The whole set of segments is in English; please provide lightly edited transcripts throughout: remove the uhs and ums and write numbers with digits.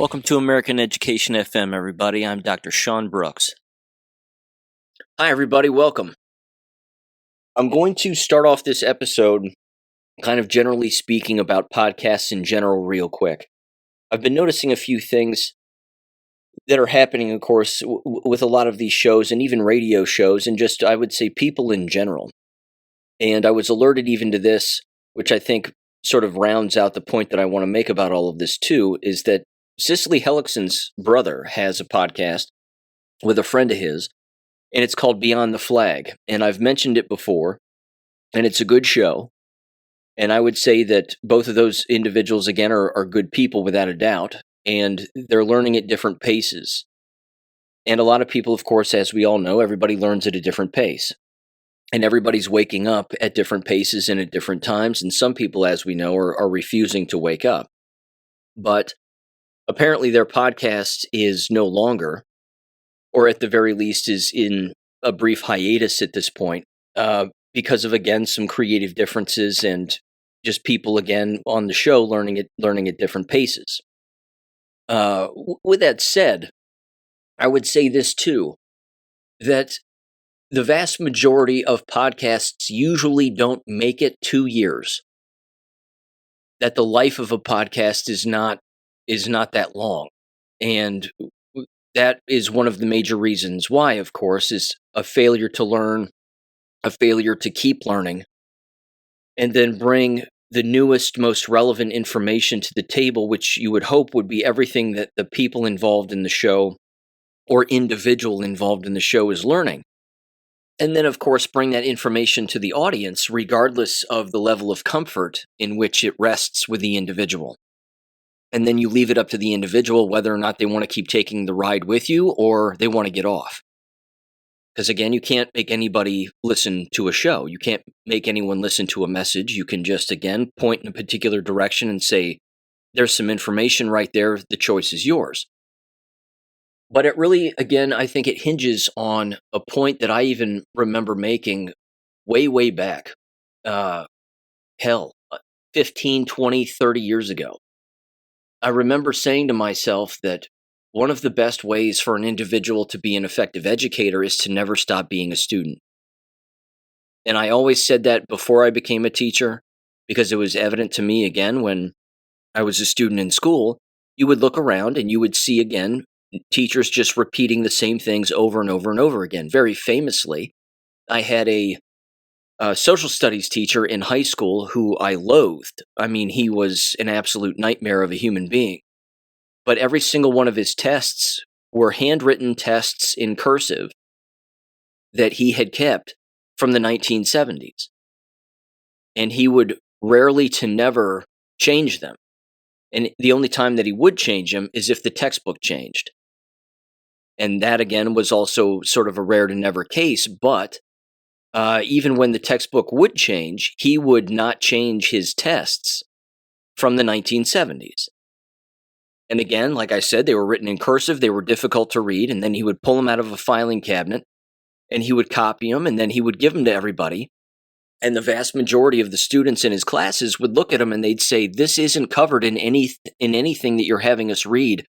Welcome to American Education FM, everybody. I'm Dr. Sean Brooks. Hi, everybody. Welcome. I'm going to start off this episode kind of generally speaking about podcasts in general real quick. I've been noticing a few things that are happening, of course, with a lot of these shows and even radio shows and just, I would say, people in general. And I was alerted even to this, which I think sort of rounds out the point that I want to make about all of this too, is that Cicely Hellickson's brother has a podcast with a friend of his, and it's called Beyond the Flag. And I've mentioned it before, and it's a good show. And I would say that both of those individuals, again, are good people without a doubt, and they're learning at different paces. And a lot of people, of course, as we all know, everybody learns at a different pace. And everybody's waking up at different paces and at different times, and some people, as we know, are refusing to wake up. But apparently their podcast is no longer, or at the very least is in a brief hiatus at this point, because of, again, some creative differences and just people, again, on the show learning at different paces. With that said, I would say this too, that the vast majority of podcasts usually don't make it 2 years. That the life of a podcast is not that long. And that is one of the major reasons why, of course, is a failure to learn, a failure to keep learning, and then bring the newest, most relevant information to the table, which you would hope would be everything that the people involved in the show or individual involved in the show is learning. And then, of course, bring that information to the audience, regardless of the level of comfort in which it rests with the individual. And then you leave it up to the individual whether or not they want to keep taking the ride with you or they want to get off. Because again, you can't make anybody listen to a show. You can't make anyone listen to a message. You can just, again, point in a particular direction and say, there's some information right there. The choice is yours. But it really, again, I think it hinges on a point that I even remember making way back. 15, 20, 30 years ago. I remember saying to myself that one of the best ways for an individual to be an effective educator is to never stop being a student. And I always said that before I became a teacher, because it was evident to me, again, when I was a student in school, you would look around and you would see, again, teachers just repeating the same things over and over and over again. Very famously, I had a social studies teacher in high school who I loathed. I mean, he was an absolute nightmare of a human being. But every single one of his tests were handwritten tests in cursive that he had kept from the 1970s. And he would rarely to never change them. And the only time that he would change them is if the textbook changed. And that, again, was also sort of a rare to never case, but even when the textbook would change, he would not change his tests from the 1970s. And again, like I said, they were written in cursive, they were difficult to read, and then he would pull them out of a filing cabinet, and he would copy them, and then he would give them to everybody. And the vast majority of the students in his classes would look at them and they'd say, this isn't covered in anything that you're having us read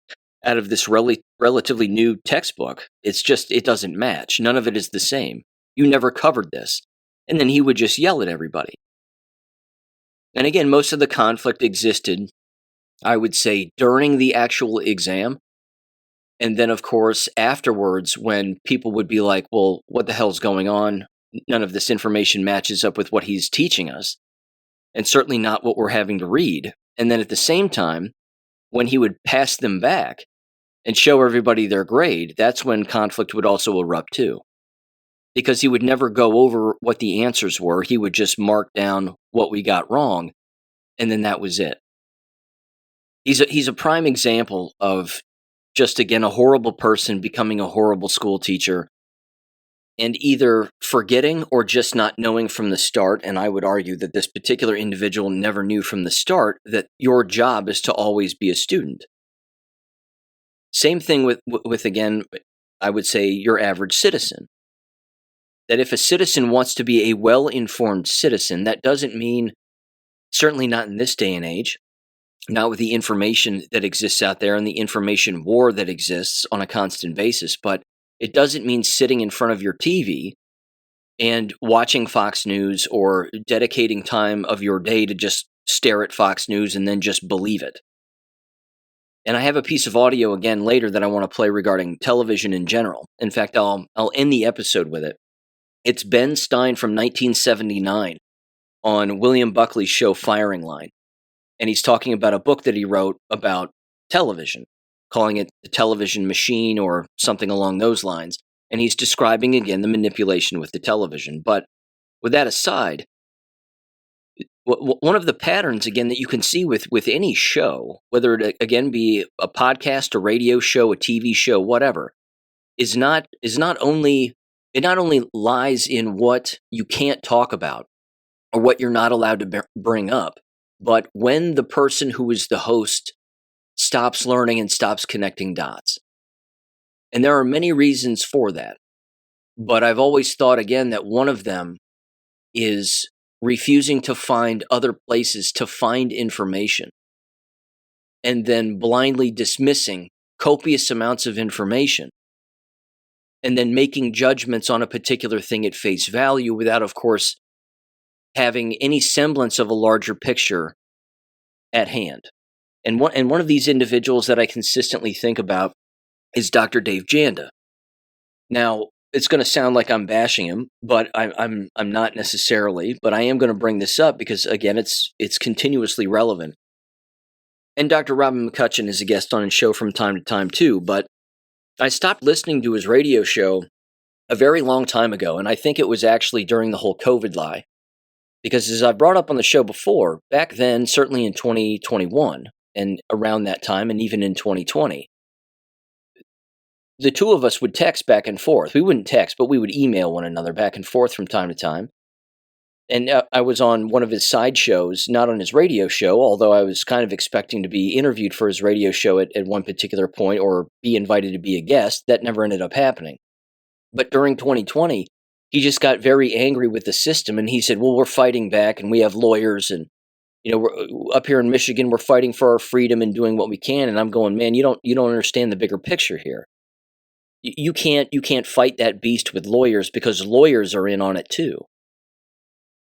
out of this relatively new textbook. It's just, it doesn't match. None of it is the same. You never covered this. And then he would just yell at everybody. And again, most of the conflict existed, I would say, during the actual exam. And then, of course, afterwards, when people would be like, well, what the hell's going on? None of this information matches up with what he's teaching us. And certainly not what we're having to read. And then at the same time, when he would pass them back and show everybody their grade, that's when conflict would also erupt too. Because he would never go over what the answers were. He would just mark down what we got wrong, and then that was it. He's a prime example of just, again, a horrible person becoming a horrible school teacher and either forgetting or just not knowing from the start. And I would argue that this particular individual never knew from the start that your job is to always be a student. Same thing with again, I would say your average citizen. That if a citizen wants to be a well-informed citizen, that doesn't mean, certainly not in this day and age, not with the information that exists out there and the information war that exists on a constant basis. But it doesn't mean sitting in front of your TV and watching Fox News or dedicating time of your day to just stare at Fox News and then just believe it. And I have a piece of audio again later that I want to play regarding television in general. In fact, I'll end the episode with it. It's Ben Stein from 1979 on William Buckley's show Firing Line. And he's talking about a book that he wrote about television, calling it The Television Machine or something along those lines. And he's describing, again, the manipulation with the television. But with that aside, one of the patterns, again, that you can see with any show, whether it, again, be a podcast, a radio show, a TV show, whatever, is not only lies in what you can't talk about or what you're not allowed to bring up, but when the person who is the host stops learning and stops connecting dots. And there are many reasons for that. But I've always thought, again, that one of them is refusing to find other places to find information and then blindly dismissing copious amounts of information and then making judgments on a particular thing at face value without, of course, having any semblance of a larger picture at hand. And one of these individuals that I consistently think about is Dr. Dave Janda. Now, it's going to sound like I'm bashing him, but I'm not necessarily. But I am going to bring this up because, again, it's continuously relevant. And Dr. Robin McCutcheon is a guest on his show from time to time too. But I stopped listening to his radio show a very long time ago, and I think it was actually during the whole COVID lie. Because as I brought up on the show before, back then, certainly in 2021 and around that time, and even in 2020, the two of us would text back and forth. We wouldn't text, but we would email one another back and forth from time to time. And I was on one of his side shows, not on his radio show, although I was kind of expecting to be interviewed for his radio show at one particular point or be invited to be a guest. That never ended up happening. But during 2020, he just got very angry with the system, and he said, well, we're fighting back, and we have lawyers, and we're up here in Michigan, we're fighting for our freedom and doing what we can. And I'm going, man, you don't understand the bigger picture here. You can't fight that beast with lawyers because lawyers are in on it too.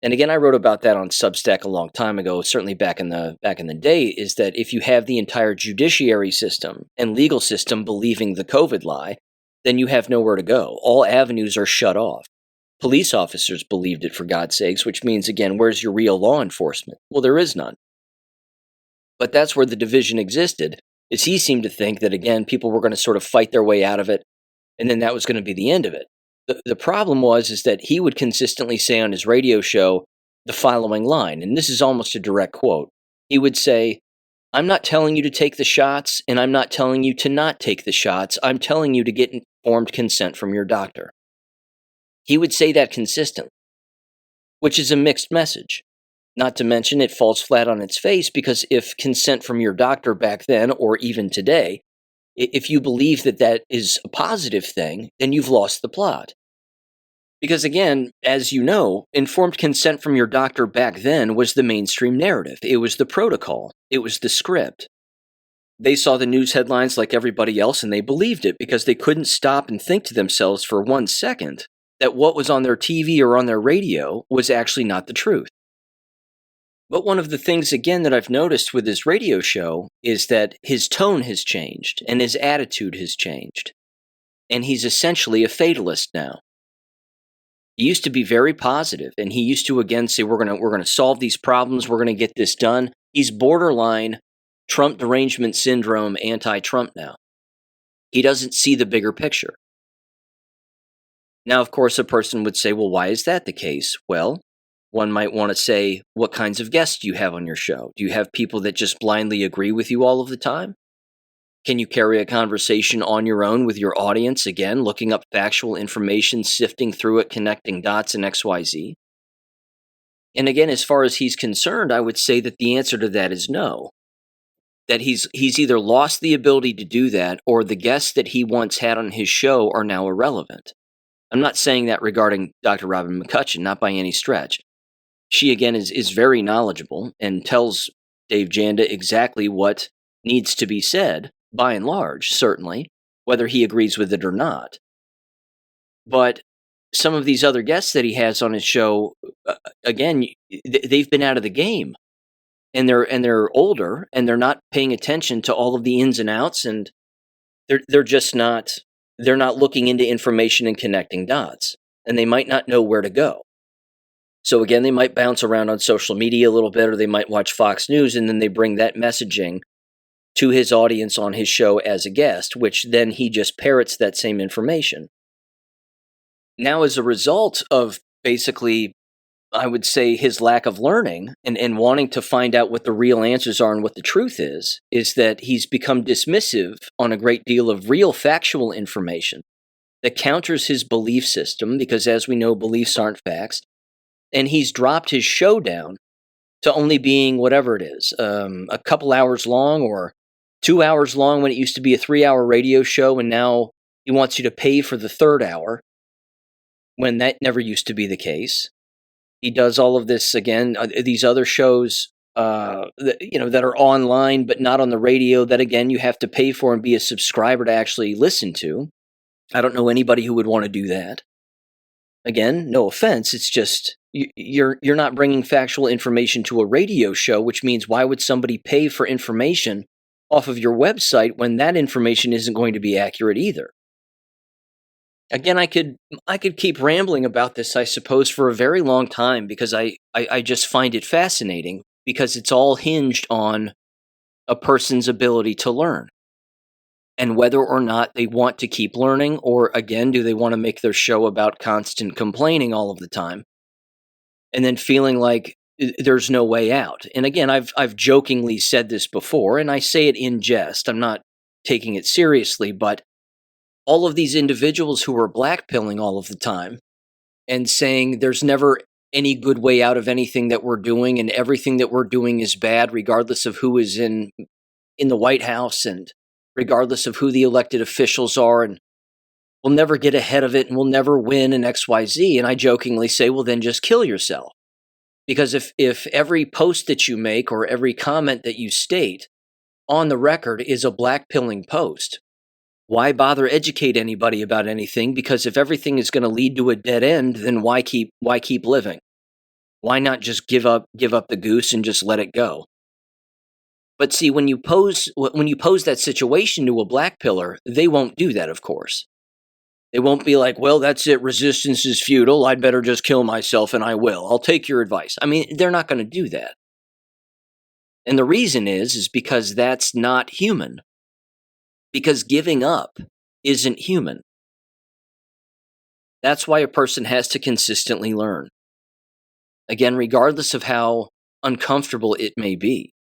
And again, I wrote about that on Substack a long time ago, certainly back in the day, is that if you have the entire judiciary system and legal system believing the COVID lie, then you have nowhere to go. All avenues are shut off. Police officers believed it, for God's sakes, which means, again, where's your real law enforcement? Well, there is none. But that's where the division existed, is he seemed to think that, again, people were going to sort of fight their way out of it, and then that was going to be the end of it. The problem is that he would consistently say on his radio show the following line, and this is almost a direct quote. He would say, I'm not telling you to take the shots, and I'm not telling you to not take the shots. I'm telling you to get informed consent from your doctor. He would say that consistently, which is a mixed message. Not to mention it falls flat on its face because if consent from your doctor back then or even today, if you believe that is a positive thing, then you've lost the plot. Because again, as you know, informed consent from your doctor back then was the mainstream narrative. It was the protocol. It was the script. They saw the news headlines like everybody else and they believed it because they couldn't stop and think to themselves for 1 second that what was on their TV or on their radio was actually not the truth. But one of the things, again, that I've noticed with his radio show is that his tone has changed and his attitude has changed. And he's essentially a fatalist now. He used to be very positive, and he used to, again, say, we're going to solve these problems, we're going to get this done. He's borderline Trump derangement syndrome, anti-Trump now. He doesn't see the bigger picture. Now, of course, a person would say, well, why is that the case? Well, one might want to say, what kinds of guests do you have on your show? Do you have people that just blindly agree with you all of the time? Can you carry a conversation on your own with your audience, again, looking up factual information, sifting through it, connecting dots and XYZ? And again, as far as he's concerned, I would say that the answer to that is no. That he's either lost the ability to do that, or the guests that he once had on his show are now irrelevant. I'm not saying that regarding Dr. Robin McCutcheon, not by any stretch. She, again, is very knowledgeable and tells Dave Janda exactly what needs to be said, by and large, certainly, whether he agrees with it or not. But some of these other guests that he has on his show, again, they've been out of the game, and they're older, and they're not paying attention to all of the ins and outs, and they're just not they're not looking into information and connecting dots, and they might not know where to go. So again, they might bounce around on social media a little bit, or they might watch Fox News, and then they bring that messaging to his audience on his show as a guest, which then he just parrots that same information. Now, as a result of basically, I would say, his lack of learning and wanting to find out what the real answers are and what the truth is that he's become dismissive on a great deal of real factual information that counters his belief system, because as we know, beliefs aren't facts. And he's dropped his show down to only being whatever it is, a couple hours long or 2 hours long when it used to be a 3-hour radio show, and now he wants you to pay for the third hour when that never used to be the case. He does all of this again, these other shows that are online but not on the radio, that again you have to pay for and be a subscriber to actually listen to. I don't know anybody who would want to do that. Again, no offense, it's just you're not bringing factual information to a radio show, which means why would somebody pay for information off of your website when that information isn't going to be accurate either? Again, I could keep rambling about this, I suppose, for a very long time, because I just find it fascinating, because it's all hinged on a person's ability to learn and whether or not they want to keep learning, or again, do they want to make their show about constant complaining all of the time and then feeling like there's no way out. And again, I've jokingly said this before, and I say it in jest. I'm not taking it seriously, but all of these individuals who are blackpilling all of the time and saying there's never any good way out of anything that we're doing, and everything that we're doing is bad regardless of who is in the White House and regardless of who the elected officials are, and we'll never get ahead of it and we'll never win, and XYZ. And I jokingly say, well, then just kill yourself. Because if every post that you make or every comment that you state on the record is a blackpilling post, why bother educate anybody about anything? Because if everything is going to lead to a dead end, then why keep living? Why not just give up the goose and just let it go? But see, when you pose that situation to a blackpiller, they won't do that, of course. They won't be like, well, that's it, resistance is futile, I'd better just kill myself, and I will. I'll take your advice. I mean, they're not going to do that. And the reason is because that's not human. Because giving up isn't human. That's why a person has to consistently learn. Again, regardless of how uncomfortable it may be.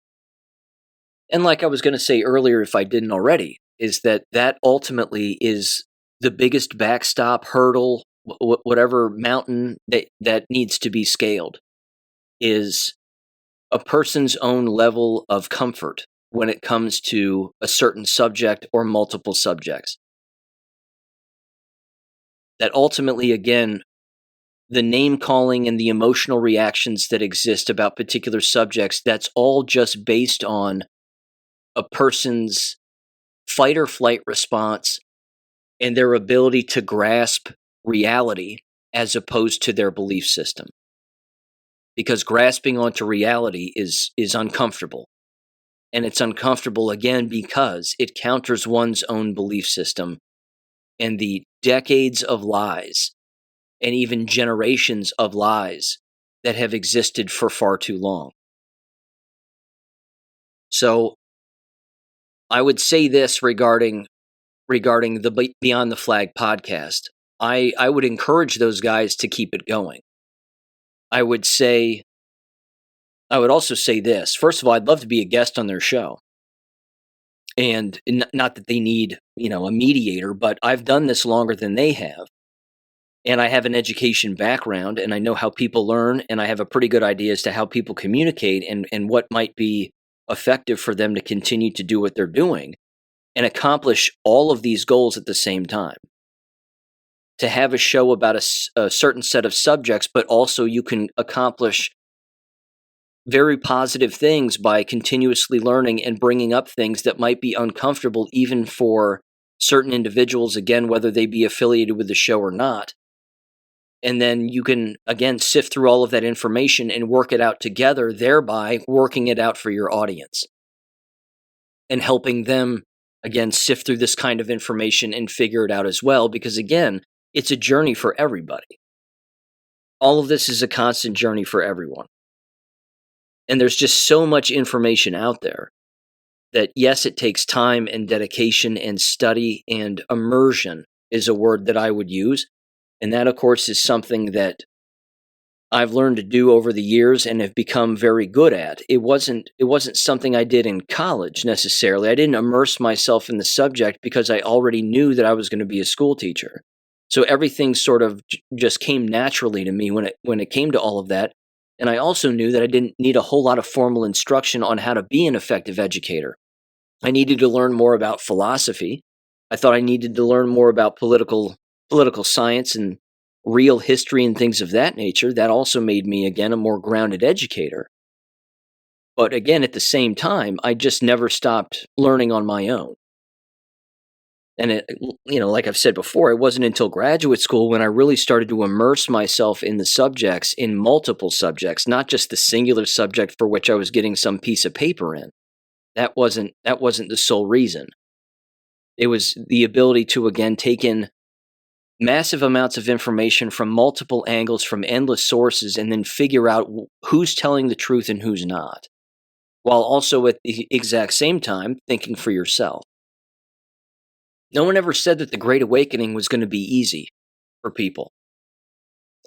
And like I was going to say earlier, if I didn't already, is that ultimately is the biggest backstop, hurdle, whatever mountain that needs to be scaled, is a person's own level of comfort when it comes to a certain subject or multiple subjects. That ultimately, again, the name calling and the emotional reactions that exist about particular subjects, that's all just based on a person's fight or flight response and their ability to grasp reality as opposed to their belief system. Because grasping onto reality is uncomfortable. And it's uncomfortable, again, because it counters one's own belief system and the decades of lies and even generations of lies that have existed for far too long. So I would say this regarding the Beyond the Flag podcast. I would encourage those guys to keep it going. I would also say this. First of all, I'd love to be a guest on their show. And not that they need, a mediator, but I've done this longer than they have. And I have an education background, and I know how people learn, and I have a pretty good idea as to how people communicate and what might be effective for them to continue to do what they're doing and accomplish all of these goals at the same time. To have a show about a certain set of subjects, but also you can accomplish very positive things by continuously learning and bringing up things that might be uncomfortable even for certain individuals, again, whether they be affiliated with the show or not. And then you can, again, sift through all of that information and work it out together, thereby working it out for your audience and helping them, again, sift through this kind of information and figure it out as well. Because, again, it's a journey for everybody. All of this is a constant journey for everyone. And there's just so much information out there that, yes, it takes time and dedication and study, and immersion is a word that I would use. And that, of course, is something that I've learned to do over the years and have become very good at. It wasn't something I did in college necessarily. I didn't immerse myself in the subject because I already knew that I was going to be a school teacher. So everything sort of just came naturally to me when it came to all of that. And I also knew that I didn't need a whole lot of formal instruction on how to be an effective educator. I needed to learn more about philosophy. I thought I needed to learn more about political science and real history and things of that nature. That also made me, again, a more grounded educator. But again, at the same time, I just never stopped learning on my own. And like I've said before, it wasn't until graduate school when I really started to immerse myself in the subjects, in multiple subjects, not just the singular subject for which I was getting some piece of paper in. That wasn't the sole reason. It was the ability to, again, take in massive amounts of information from multiple angles, from endless sources, and then figure out who's telling the truth and who's not, while also at the exact same time thinking for yourself. No one ever said that the Great Awakening was going to be easy for people.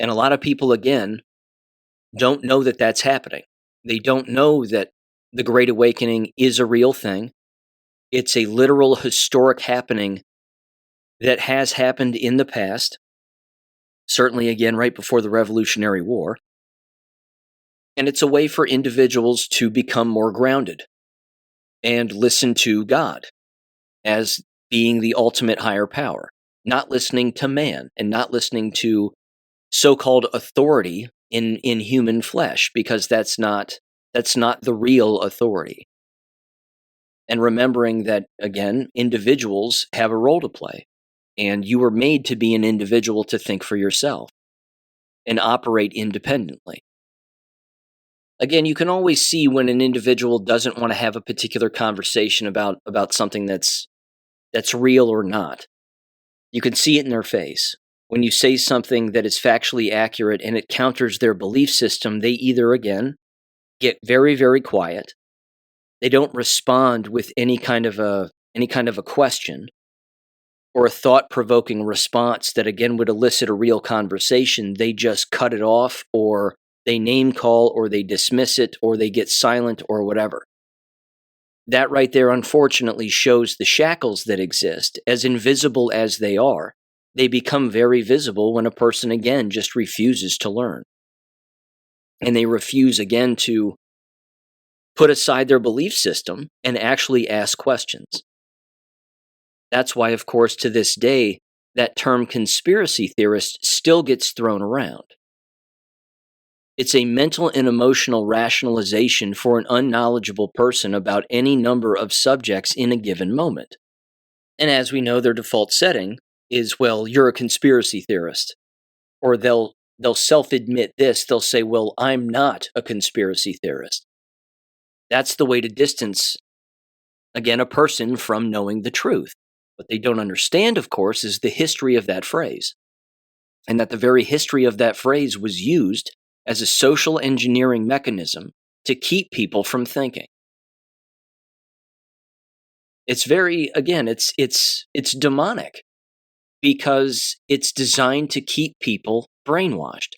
And a lot of people, again, don't know that that's happening. They don't know that the Great Awakening is a real thing. It's a literal historic happening that has happened in the past, certainly, again, right before the Revolutionary War. And it's a way for individuals to become more grounded and listen to God as being the ultimate higher power, not listening to man and not listening to so-called authority in human flesh, because that's not the real authority. And remembering that, again, individuals have a role to play, and you were made to be an individual to think for yourself and operate independently. Again, you can always see when an individual doesn't want to have a particular conversation about something that's real or not. You can see it in their face. When you say something that is factually accurate and it counters their belief system, they either, again, get very, very quiet. They don't respond with any kind of a question or a thought-provoking response that, again, would elicit a real conversation. They just cut it off, or they name call, or they dismiss it, or they get silent, or whatever. That right there, unfortunately, shows the shackles that exist. As invisible as they are, they become very visible when a person, again, just refuses to learn. And they refuse, again, to put aside their belief system and actually ask questions. That's why, of course, to this day, that term conspiracy theorist still gets thrown around. It's a mental and emotional rationalization for an unknowledgeable person about any number of subjects in a given moment. And as we know, their default setting is, well, you're a conspiracy theorist. Or they'll self-admit this. They'll say, well, I'm not a conspiracy theorist. That's the way to distance, again, a person from knowing the truth. What they don't understand, of course, is the history of that phrase. And that the very history of that phrase was used as a social engineering mechanism to keep people from thinking. It's very, again, it's demonic, because it's designed to keep people brainwashed.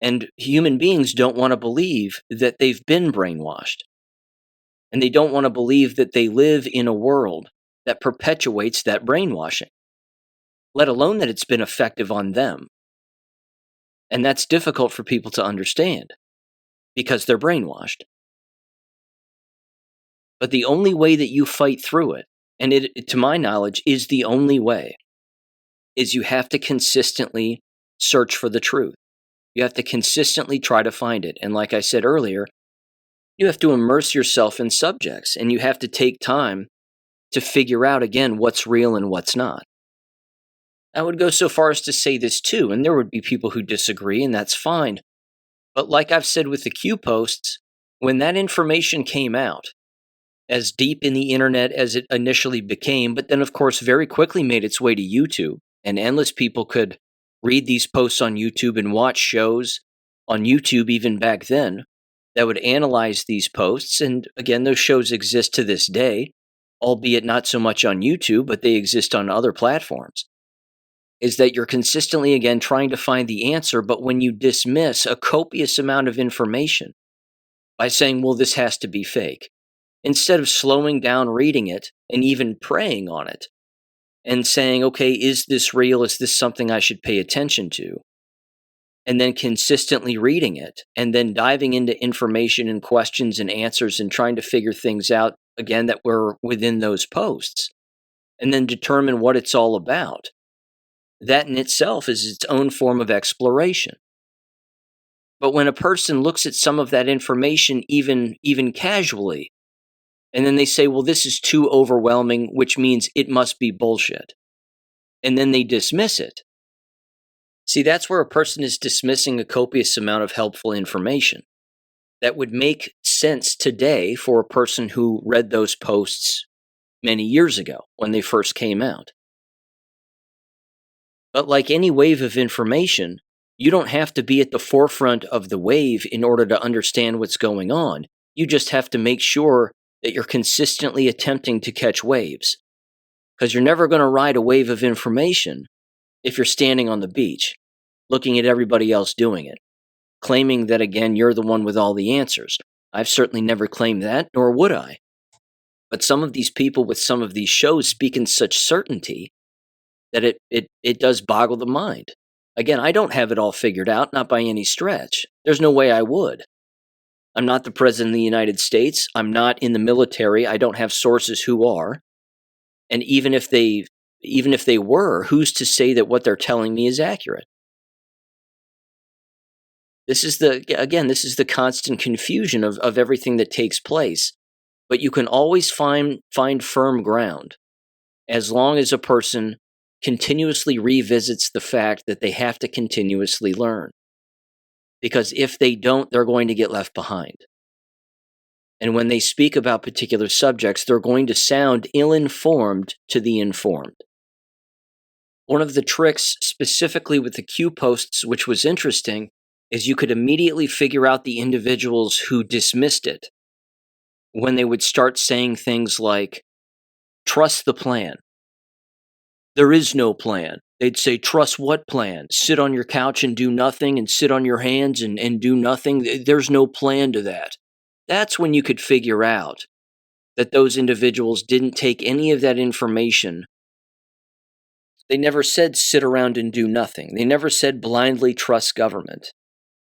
And human beings don't want to believe that they've been brainwashed. And they don't want to believe that they live in a world that perpetuates that brainwashing, let alone that it's been effective on them. And that's difficult for people to understand because they're brainwashed. But the only way that you fight through it, and it, to my knowledge, is the only way, is you have to consistently search for the truth. You have to consistently try to find it. And like I said earlier, you have to immerse yourself in subjects, and you have to take time to figure out, again, what's real and what's not. I would go so far as to say this too, and there would be people who disagree, and that's fine. But like I've said with the Q posts, when that information came out, as deep in the internet as it initially became, but then, of course, very quickly made its way to YouTube, and endless people could read these posts on YouTube and watch shows on YouTube even back then that would analyze these posts. And again, those shows exist to this day, albeit not so much on YouTube, but they exist on other platforms. Is that you're consistently, again, trying to find the answer, but when you dismiss a copious amount of information by saying, well, this has to be fake, instead of slowing down, reading it, and even praying on it, and saying, okay, is this real? Is this something I should pay attention to? And then consistently reading it, and then diving into information and questions and answers and trying to figure things out, again, that were within those posts, and then determine what it's all about. That in itself is its own form of exploration. But when a person looks at some of that information even casually, and then they say, well, this is too overwhelming, which means it must be bullshit, and then they dismiss it. See, that's where a person is dismissing a copious amount of helpful information that would make sense today for a person who read those posts many years ago when they first came out. But like any wave of information, you don't have to be at the forefront of the wave in order to understand what's going on. You just have to make sure that you're consistently attempting to catch waves. Because you're never going to ride a wave of information if you're standing on the beach, looking at everybody else doing it, claiming that, again, you're the one with all the answers. I've certainly never claimed that, nor would I. But some of these people with some of these shows speak in such certainty that it does boggle the mind. Again, I don't have it all figured out, not by any stretch. There's no way I would. I'm not the president of the United States. I'm not in the military. I don't have sources who are. And even if they were, who's to say that what they're telling me is accurate? This is the constant confusion of everything that takes place. But you can always find firm ground as long as a person continuously revisits the fact that they have to continuously learn. Because if they don't, they're going to get left behind. And when they speak about particular subjects, they're going to sound ill-informed to the informed. One of the tricks specifically with the Q posts, which was interesting, is you could immediately figure out the individuals who dismissed it when they would start saying things like, trust the plan. There is no plan. They'd say, trust what plan? Sit on your couch and do nothing, and sit on your hands and do nothing? There's no plan to that. That's when you could figure out that those individuals didn't take any of that information. They never said sit around and do nothing. They never said blindly trust government.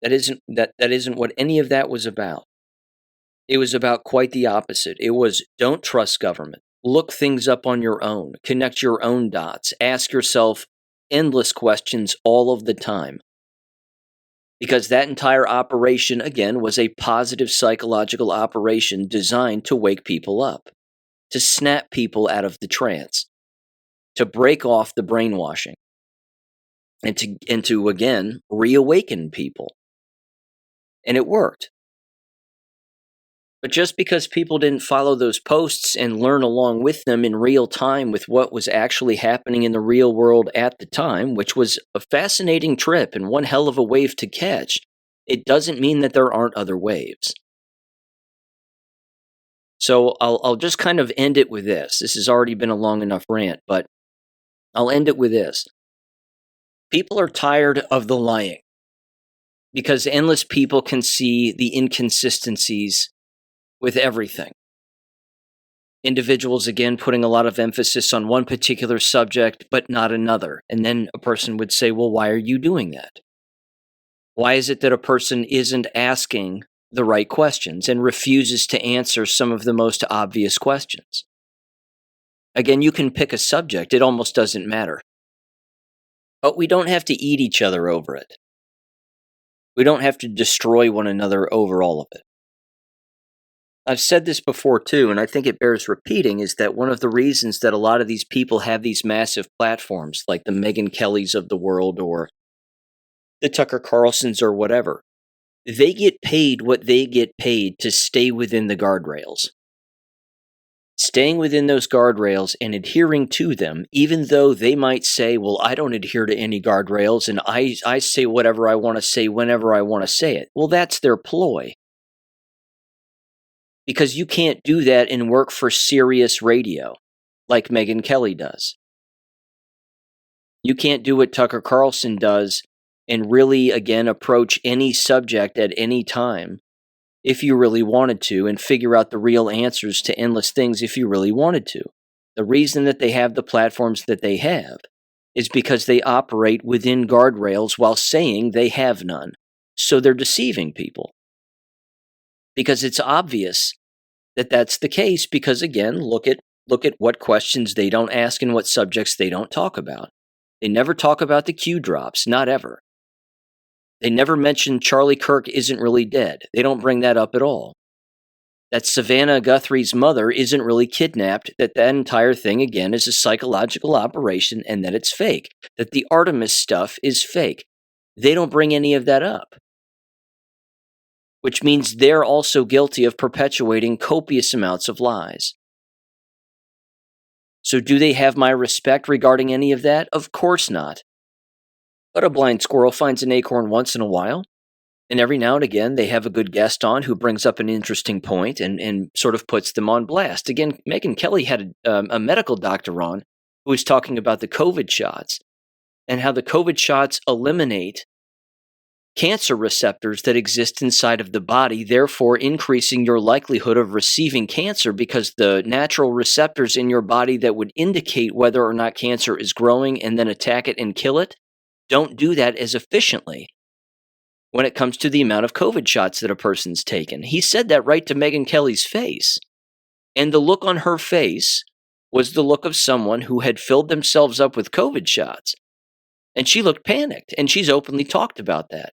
That isn't what any of that was about. It was about quite the opposite. It was don't trust government. Look things up on your own. Connect your own dots. Ask yourself endless questions all of the time. Because that entire operation, again, was a positive psychological operation designed to wake people up, to snap people out of the trance, to break off the brainwashing, and to again, reawaken people. And it worked. But just because people didn't follow those posts and learn along with them in real time with what was actually happening in the real world at the time, which was a fascinating trip and one hell of a wave to catch, it doesn't mean that there aren't other waves. So I'll just kind of end it with this. This has already been a long enough rant, but I'll end it with this. People are tired of the lying because endless people can see the inconsistencies with everything. Individuals, again, putting a lot of emphasis on one particular subject, but not another. And then a person would say, well, why are you doing that? Why is it that a person isn't asking the right questions and refuses to answer some of the most obvious questions? Again, you can pick a subject. It almost doesn't matter. But we don't have to eat each other over it. We don't have to destroy one another over all of it. I've said this before too, and I think it bears repeating, is that one of the reasons that a lot of these people have these massive platforms, like the Megyn Kellys of the world or the Tucker Carlsons or whatever, they get paid what they get paid to stay within the guardrails. Staying within those guardrails and adhering to them, even though they might say, well, I don't adhere to any guardrails and I say whatever I want to say whenever I want to say it. Well, that's their ploy. Because you can't do that and work for Sirius Radio like Megyn Kelly does. You can't do what Tucker Carlson does and really, again, approach any subject at any time if you really wanted to, and figure out the real answers to endless things if you really wanted to. The reason that they have the platforms that they have is because they operate within guardrails while saying they have none. So they're deceiving people. Because it's obvious that that's the case, because again, look at what questions they don't ask and what subjects they don't talk about. They never talk about the Q drops, not ever. They never mention Charlie Kirk isn't really dead. They don't bring that up at all. That Savannah Guthrie's mother isn't really kidnapped, that entire thing, again, is a psychological operation and that it's fake. That the Artemis stuff is fake. They don't bring any of that up. Which means they're also guilty of perpetuating copious amounts of lies. So do they have my respect regarding any of that? Of course not. But a blind squirrel finds an acorn once in a while, and every now and again they have a good guest on who brings up an interesting point and sort of puts them on blast. Again, Megyn Kelly had a medical doctor on who was talking about the COVID shots and how the COVID shots eliminate cancer receptors that exist inside of the body, therefore increasing your likelihood of receiving cancer, because the natural receptors in your body that would indicate whether or not cancer is growing and then attack it and kill it don't do that as efficiently when it comes to the amount of COVID shots that a person's taken. He said that right to Megyn Kelly's face. And the look on her face was the look of someone who had filled themselves up with COVID shots. And she looked panicked, and she's openly talked about that.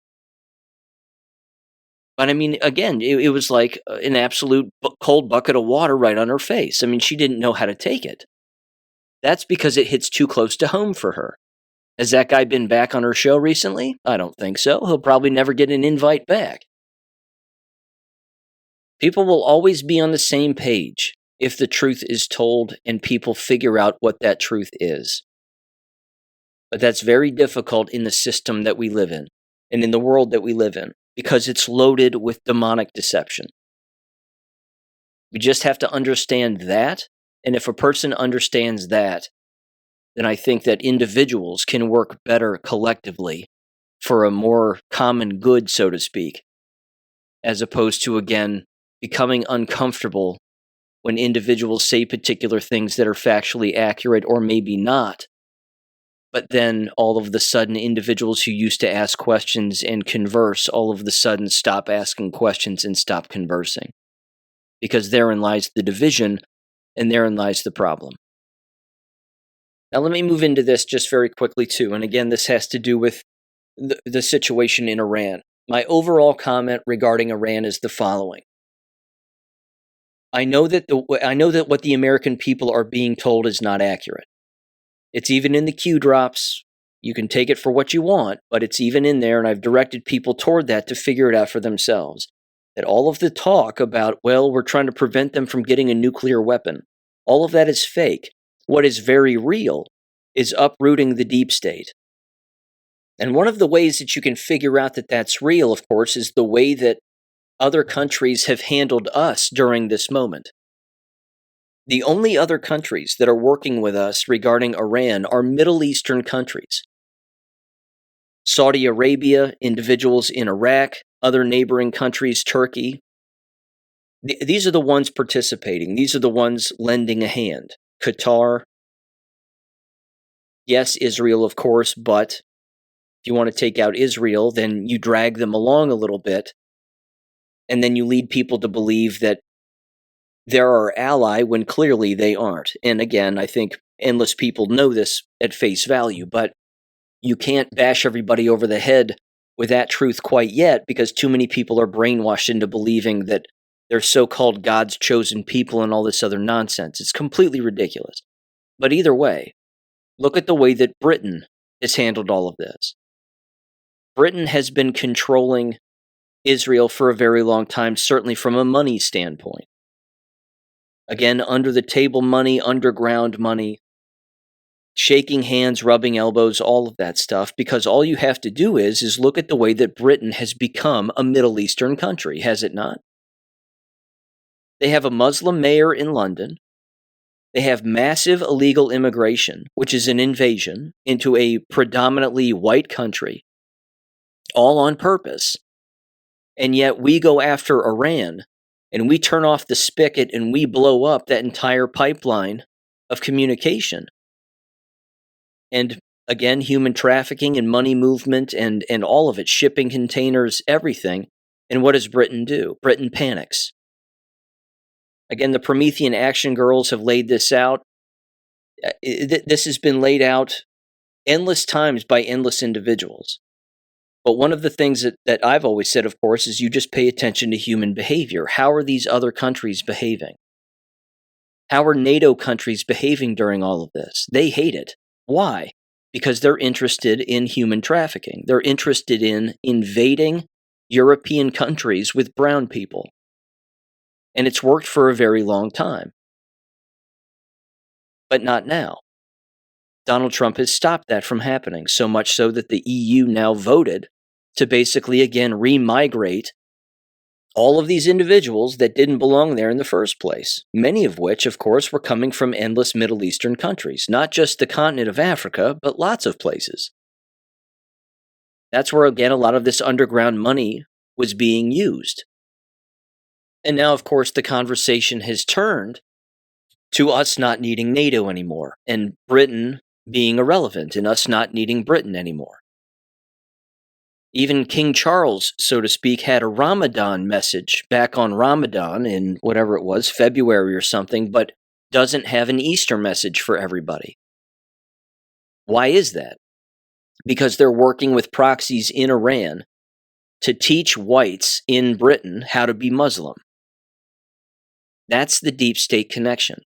But I mean, again, it was like an absolute cold bucket of water right on her face. I mean, she didn't know how to take it. That's because it hits too close to home for her. Has that guy been back on her show recently? I don't think so. He'll probably never get an invite back. People will always be on the same page if the truth is told and people figure out what that truth is. But that's very difficult in the system that we live in and in the world that we live in, because it's loaded with demonic deception. We just have to understand that, and if a person understands that, then I think that individuals can work better collectively for a more common good, so to speak, as opposed to, again, becoming uncomfortable when individuals say particular things that are factually accurate or maybe not. But then all of the sudden, individuals who used to ask questions and converse all of the sudden stop asking questions and stop conversing. Because therein lies the division, and therein lies the problem. Now let me move into this just very quickly too, and again, this has to do with the situation in Iran. My overall comment regarding Iran is the following. I know that what the American people are being told is not accurate. It's even in the Q drops. You can take it for what you want, but it's even in there, and I've directed people toward that to figure it out for themselves. That all of the talk about, well, we're trying to prevent them from getting a nuclear weapon, all of that is fake. What is very real is uprooting the deep state. And one of the ways that you can figure out that that's real, of course, is the way that other countries have handled us during this moment. The only other countries that are working with us regarding Iran are Middle Eastern countries. Saudi Arabia, individuals in Iraq, other neighboring countries, Turkey. These are the ones participating. These are the ones lending a hand. Qatar. Yes, Israel, of course, but if you want to take out Israel, then you drag them along a little bit, and then you lead people to believe that they're our ally when clearly they aren't. And again, I think endless people know this at face value, but you can't bash everybody over the head with that truth quite yet, because too many people are brainwashed into believing that they're so-called God's chosen people and all this other nonsense. It's completely ridiculous. But either way, look at the way that Britain has handled all of this. Britain has been controlling Israel for a very long time, certainly from a money standpoint. Again, under the table money, underground money, shaking hands, rubbing elbows, all of that stuff, because all you have to do is look at the way that Britain has become a Middle Eastern country, has it not? They have a Muslim mayor in London. They have massive illegal immigration, which is an invasion into a predominantly white country, all on purpose. And yet we go after Iran, and we turn off the spigot, and we blow up that entire pipeline of communication. And again, human trafficking and money movement and all of it, shipping containers, everything. And what does Britain do? Britain panics. Again, the Promethean Action Girls have laid this out. This has been laid out endless times by endless individuals. But one of the things that I've always said, of course, is you just pay attention to human behavior. How are these other countries behaving? How are NATO countries behaving during all of this? They hate it. Why? Because they're interested in human trafficking. They're interested in invading European countries with brown people. And it's worked for a very long time. But not now. Donald Trump has stopped that from happening, so much so that the EU now voted to basically, again, remigrate all of these individuals that didn't belong there in the first place, many of which, of course, were coming from endless Middle Eastern countries, not just the continent of Africa, but lots of places. That's where, again, a lot of this underground money was being used. And now, of course, the conversation has turned to us not needing NATO anymore, and Britain being irrelevant, and us not needing Britain anymore. Even King Charles, so to speak, had a Ramadan message back on Ramadan in whatever it was, February or something, but doesn't have an Easter message for everybody. Why is that? Because they're working with proxies in Iran to teach whites in Britain how to be Muslim. That's the deep state connection.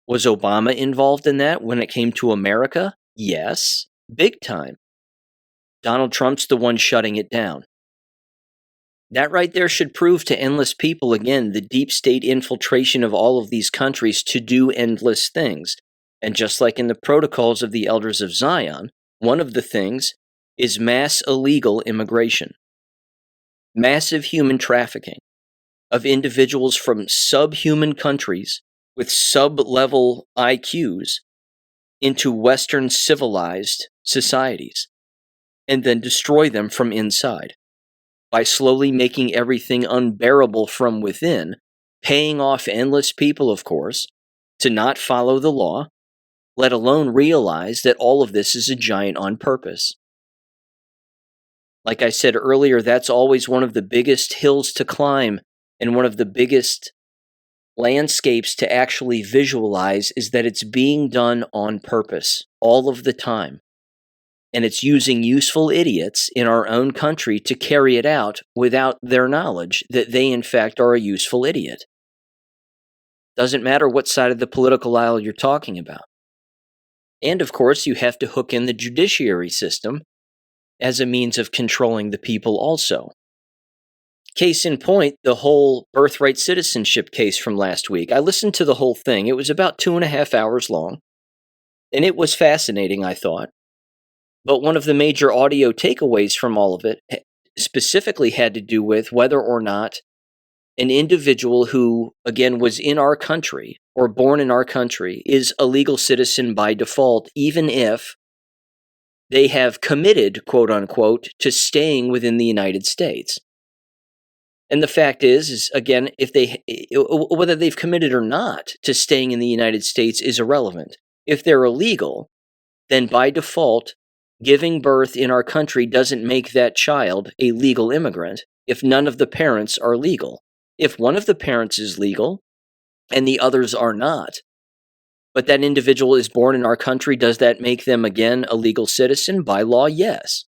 Was Obama involved in that when it came to America? Yes, big time. Donald Trump's the one shutting it down. That right there should prove to endless people, again, the deep state infiltration of all of these countries to do endless things. And just like in the protocols of the Elders of Zion, one of the things is mass illegal immigration. Massive human trafficking of individuals from subhuman countries with sub-level IQs into Western civilized societies, and then destroy them from inside by slowly making everything unbearable from within, paying off endless people, of course, to not follow the law, let alone realize that all of this is a giant on purpose. Like I said earlier, that's always one of the biggest hills to climb, and one of the biggest landscapes to actually visualize is that it's being done on purpose all of the time. And it's using useful idiots in our own country to carry it out without their knowledge that they, in fact, are a useful idiot. Doesn't matter what side of the political aisle you're talking about. And, of course, you have to hook in the judiciary system as a means of controlling the people also. Case in point, the whole birthright citizenship case from last week. I listened to the whole thing. It was about 2.5 hours long. And it was fascinating, I thought. But one of the major audio takeaways from all of it specifically had to do with whether or not an individual who, again, was in our country or born in our country is a legal citizen by default, even if they have committed, quote unquote, to staying within the United States. And the fact is again, whether they've committed or not to staying in the United States is irrelevant. If they're illegal, then by default, giving birth in our country doesn't make that child a legal immigrant if none of the parents are legal. If one of the parents is legal and the others are not, but that individual is born in our country, does that make them, again, a legal citizen? By law, yes.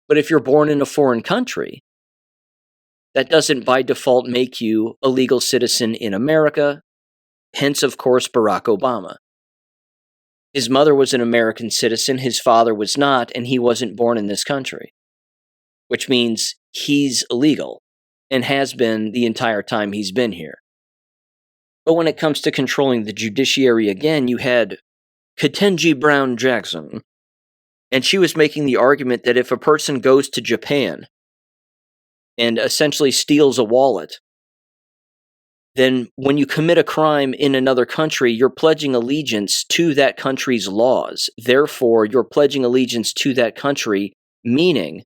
But if you're born in a foreign country, that doesn't by default make you a legal citizen in America, hence, of course, Barack Obama. His mother was an American citizen, his father was not, and he wasn't born in this country, which means he's illegal and has been the entire time he's been here. But when it comes to controlling the judiciary again, you had Ketanji Brown Jackson, and she was making the argument that if a person goes to Japan and essentially steals a wallet, then when you commit a crime in another country, you're pledging allegiance to that country's laws. Therefore, you're pledging allegiance to that country, meaning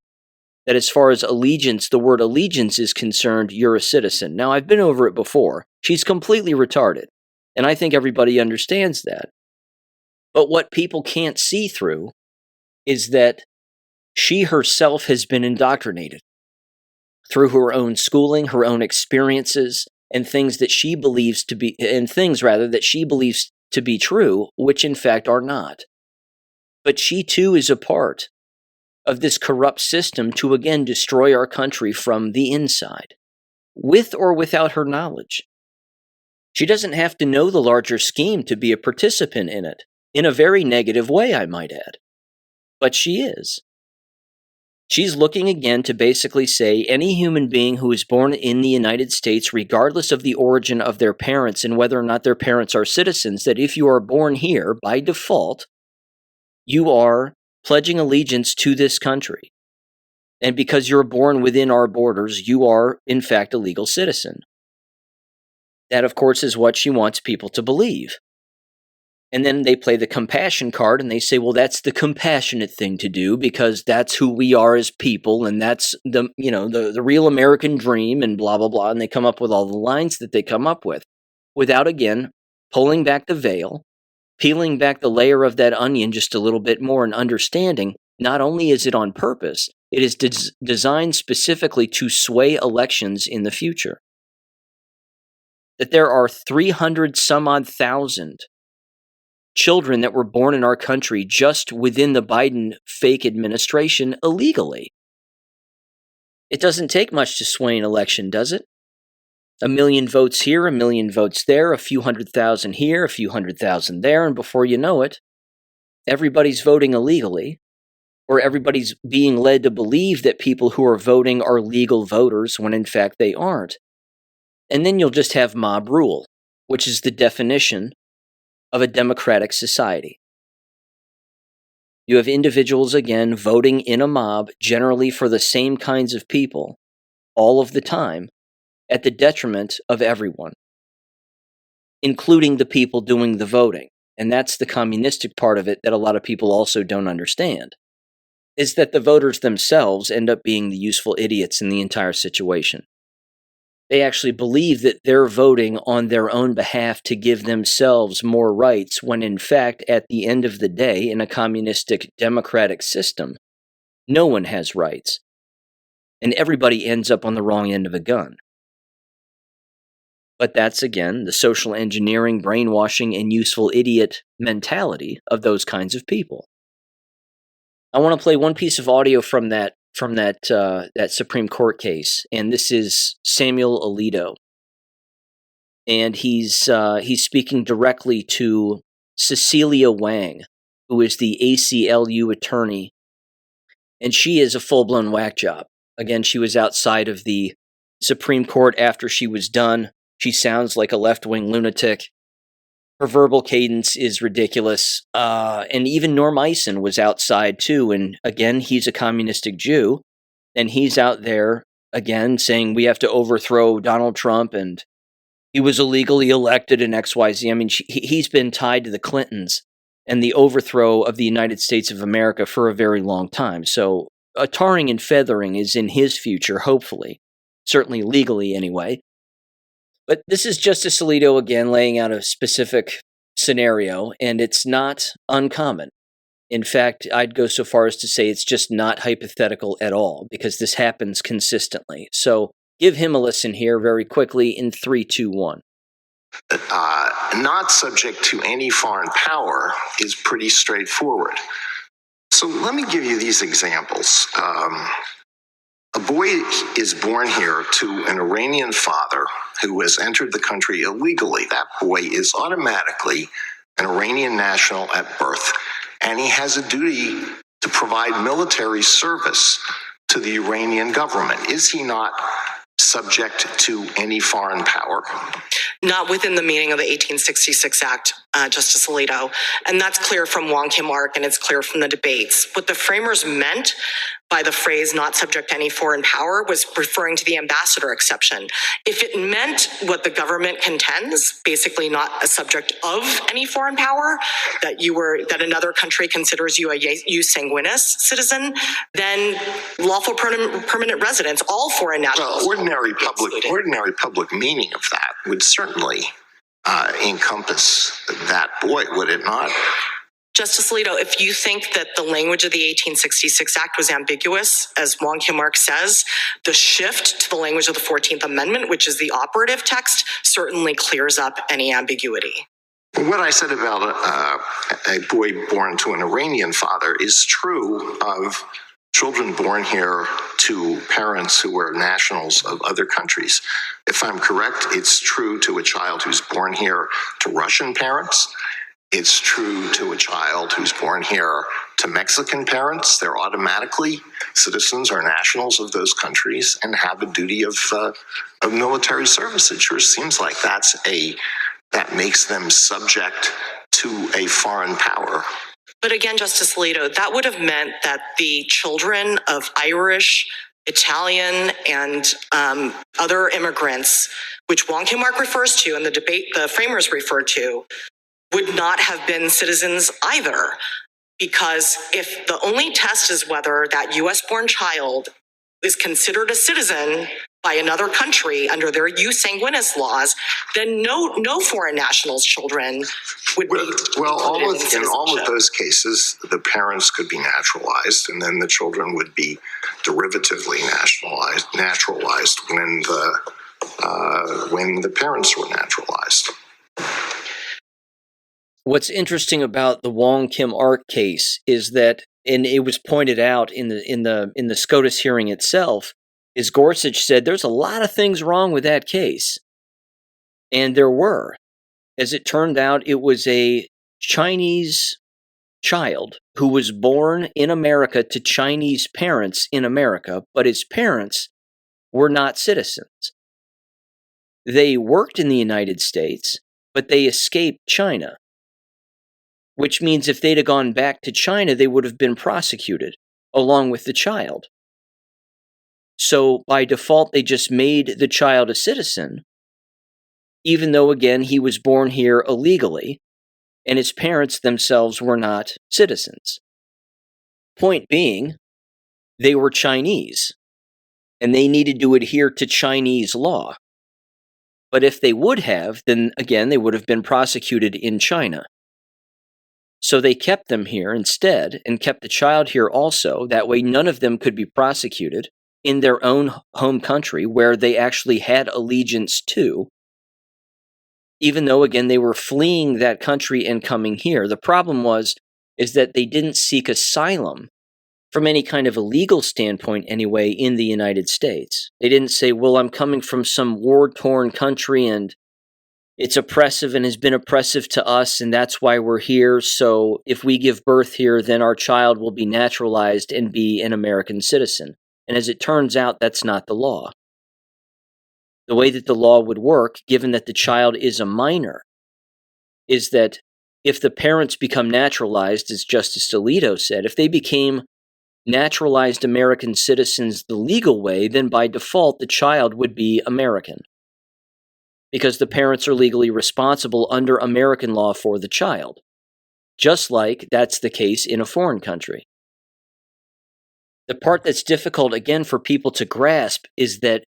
that as far as allegiance, the word allegiance is concerned, you're a citizen. Now, I've been over it before. She's completely retarded, and I think everybody understands that. But what people can't see through is that she herself has been indoctrinated through her own schooling, her own experiences, and things that she believes to be, that she believes to be true, which in fact are not. But she too is a part of this corrupt system to again destroy our country from the inside, with or without her knowledge. She doesn't have to know the larger scheme to be a participant in it, in a very negative way, I might add. But she is. She's looking again to basically say any human being who is born in the United States, regardless of the origin of their parents and whether or not their parents are citizens, that if you are born here, by default, you are pledging allegiance to this country. And because you're born within our borders, you are, in fact, a legal citizen. That, of course, is what she wants people to believe. And then they play the compassion card and they say, well, that's the compassionate thing to do because that's who we are as people and that's the real American dream and blah, blah, blah. And they come up with all the lines that they come up with without, again, pulling back the veil, peeling back the layer of that onion just a little bit more and understanding not only is it on purpose, it is designed specifically to sway elections in the future. That there are 300 some odd thousand children that were born in our country just within the Biden fake administration illegally. It doesn't take much to sway an election, does it? 1 million votes here, 1 million votes there, a few 100,000 here, a few 100,000 there, and before you know it, everybody's voting illegally, or everybody's being led to believe that people who are voting are legal voters when in fact they aren't. And then you'll just have mob rule, which is the definition of a democratic society. You have individuals, again, voting in a mob, generally for the same kinds of people, all of the time, at the detriment of everyone, including the people doing the voting. And that's the communistic part of it that a lot of people also don't understand, is that the voters themselves end up being the useful idiots in the entire situation. They actually believe that they're voting on their own behalf to give themselves more rights, when in fact, at the end of the day, in a communistic democratic system, no one has rights. And everybody ends up on the wrong end of a gun. But that's, again, the social engineering, brainwashing, and useful idiot mentality of those kinds of people. I want to play one piece of audio from that Supreme Court case, and this is Samuel Alito, and he's speaking directly to Cecilia Wang, who is the ACLU attorney, and she is a full-blown whack job. Again, she was outside of the Supreme Court after she was done. She sounds like a left-wing lunatic. Her verbal cadence is ridiculous. And even Norm Eisen was outside too. And again, he's a communistic Jew. And he's out there, again, saying we have to overthrow Donald Trump and he was illegally elected in XYZ. I mean, he's been tied to the Clintons and the overthrow of the United States of America for a very long time. So a tarring and feathering is in his future, hopefully. Certainly legally anyway. But this is Justice Alito, again, laying out a specific scenario, and it's not uncommon. In fact, I'd go so far as to say it's just not hypothetical at all, because this happens consistently. So give him a listen here very quickly in 3, 2, 1. Not subject to any foreign power is pretty straightforward. So let me give you these examples. A boy is born here to an Iranian father who has entered the country illegally. That boy is automatically an Iranian national at birth, and he has a duty to provide military service to the Iranian government. Is he not subject to any foreign power? Not within the meaning of the 1866 Act, Justice Alito. And that's clear from Wong Kim Ark, and it's clear from the debates. What the framers meant by the phrase not subject to any foreign power was referring to the ambassador exception. If it meant what the government contends, basically not a subject of any foreign power, that another country considers you a jus sanguinis citizen, then lawful permanent residents, all foreign nationals. Well, ordinary public meaning of that would certainly encompass that boy, would it not? Justice Alito, if you think that the language of the 1866 Act was ambiguous, as Wong Kim Ark says, the shift to the language of the 14th Amendment, which is the operative text, certainly clears up any ambiguity. What I said about a boy born to an Iranian father is true of children born here to parents who were nationals of other countries. If I'm correct, it's true to a child who's born here to Russian parents. It's true to a child who's born here to Mexican parents. They're automatically citizens or nationals of those countries and have a duty of military service. It sure seems like that makes them subject to a foreign power. But again, Justice Alito, that would have meant that the children of Irish, Italian, and other immigrants, which Wong Kim Ark refers to and the framers refer to, would not have been citizens either. Because if the only test is whether that US-born child is considered a citizen by another country under their jus sanguinis laws, then no foreign nationals' children would be. Well, in all of those cases, the parents could be naturalized, and then the children would be derivatively naturalized when the parents were naturalized. What's interesting about the Wong Kim Ark case is that, and it was pointed out in the SCOTUS hearing itself, is Gorsuch said there's a lot of things wrong with that case, and there were. As it turned out, it was a Chinese child who was born in America to Chinese parents in America, but his parents were not citizens. They worked in the United States, but they escaped China. Which means if they'd have gone back to China, they would have been prosecuted, along with the child. So by default, they just made the child a citizen, even though, again, he was born here illegally, and his parents themselves were not citizens. Point being, they were Chinese, and they needed to adhere to Chinese law. But if they would have, then, again, they would have been prosecuted in China. So they kept them here instead and kept the child here also. That way none of them could be prosecuted in their own home country where they actually had allegiance to, even though, again, they were fleeing that country and coming here. The problem is that they didn't seek asylum from any kind of a legal standpoint anyway in the United States. They didn't say, well, I'm coming from some war-torn country and it's oppressive and has been oppressive to us, and that's why we're here. So if we give birth here, then our child will be naturalized and be an American citizen. And as it turns out, that's not the law. The way that the law would work, given that the child is a minor, is that if the parents become naturalized, as Justice Alito said, if they became naturalized American citizens the legal way, then by default the child would be American, because the parents are legally responsible under American law for the child, just like that's the case in a foreign country. The part that's difficult, again, for people to grasp is that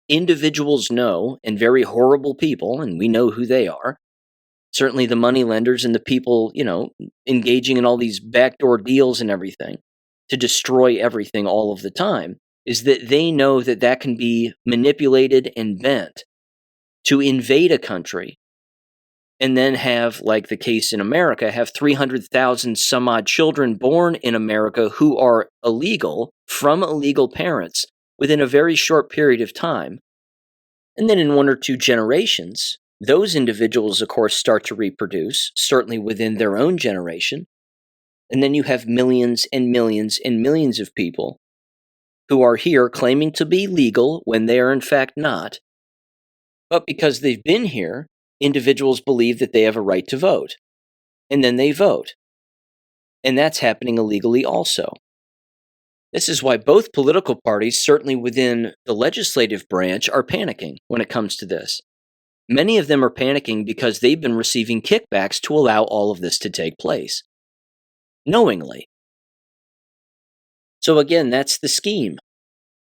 individuals know, and very horrible people, and we know who they are, certainly the money lenders and the people, engaging in all these backdoor deals and everything to destroy everything all of the time, is that they know that that can be manipulated and bent to invade a country and then have, like the case in America, have 300,000 some odd children born in America who are illegal from illegal parents within a very short period of time. And then in 1 or 2 generations, those individuals, of course, start to reproduce, certainly within their own generation. And then you have millions and millions and millions of people who are here claiming to be legal when they are in fact not. But because they've been here, individuals believe that they have a right to vote. And then they vote. And that's happening illegally also. This is why both political parties, certainly within the legislative branch, are panicking when it comes to this. Many of them are panicking because they've been receiving kickbacks to allow all of this to take place. Knowingly. So again, that's the scheme.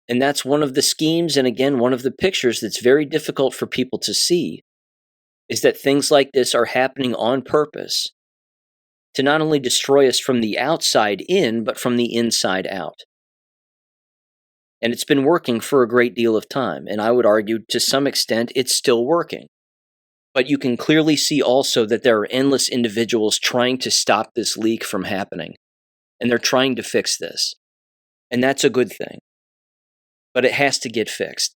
And that's one of the schemes, and again, one of the pictures that's very difficult for people to see, is that things like this are happening on purpose to not only destroy us from the outside in, but from the inside out. And it's been working for a great deal of time, and I would argue to some extent it's still working. But you can clearly see also that there are endless individuals trying to stop this leak from happening, and they're trying to fix this. And that's a good thing. But it has to get fixed.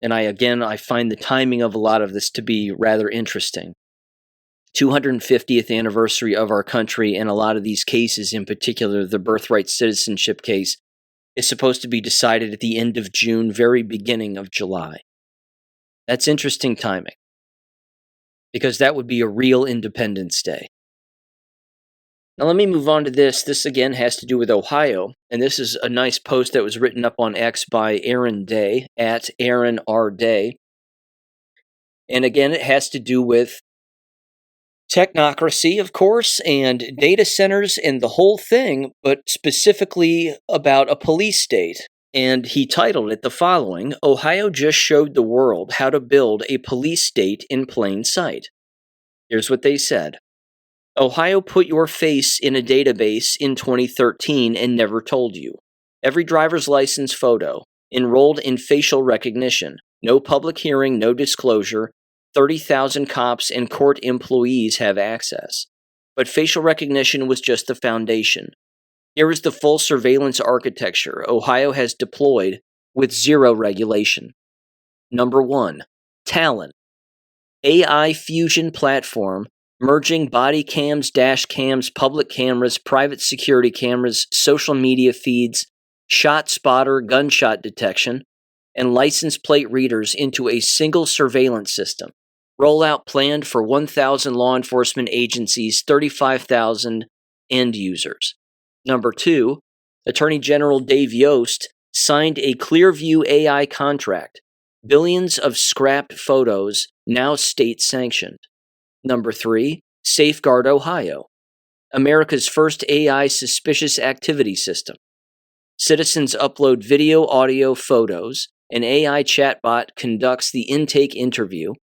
And I find the timing of a lot of this to be rather interesting. 250th anniversary of our country, and a lot of these cases, in particular the birthright citizenship case, is supposed to be decided at the end of June, very beginning of July. That's interesting timing, because that would be a real Independence Day. Now let me move on to this. This again has to do with Ohio, and this is a nice post that was written up on X by Aaron Day, at Aaron R. Day. And again, it has to do with technocracy, of course, and data centers and the whole thing, but specifically about a police state. And he titled it the following: Ohio just showed the world how to build a police state in plain sight. Here's what they said. Ohio put your face in a database in 2013 and never told you. Every driver's license photo, enrolled in facial recognition, no public hearing, no disclosure, 30,000 cops and court employees have access. But facial recognition was just the foundation. Here is the full surveillance architecture Ohio has deployed with zero regulation. Number 1, Talon. AI fusion platform merging body cams, dash cams, public cameras, private security cameras, social media feeds, shot spotter, gunshot detection, and license plate readers into a single surveillance system. Rollout planned for 1,000 law enforcement agencies, 35,000 end users. Number 2, Attorney General Dave Yost signed a Clearview AI contract. Billions of scrapped photos, now state-sanctioned. Number 3, Safeguard Ohio, America's first AI suspicious activity system. Citizens upload video, audio, photos. An AI chatbot conducts the intake interview.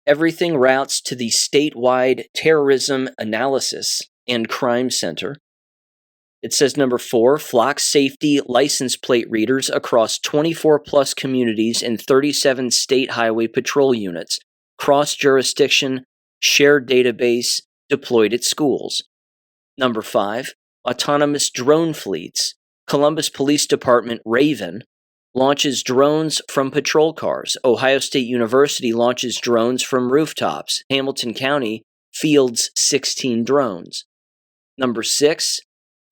Everything routes to the statewide terrorism analysis and crime center. It says number 4, Flock Safety license plate readers across 24 plus communities and 37 state highway patrol units. Cross-jurisdiction, shared database, deployed at schools. Number 5, autonomous drone fleets. Columbus Police Department Raven launches drones from patrol cars. Ohio State University launches drones from rooftops. Hamilton County fields 16 drones. Number 6,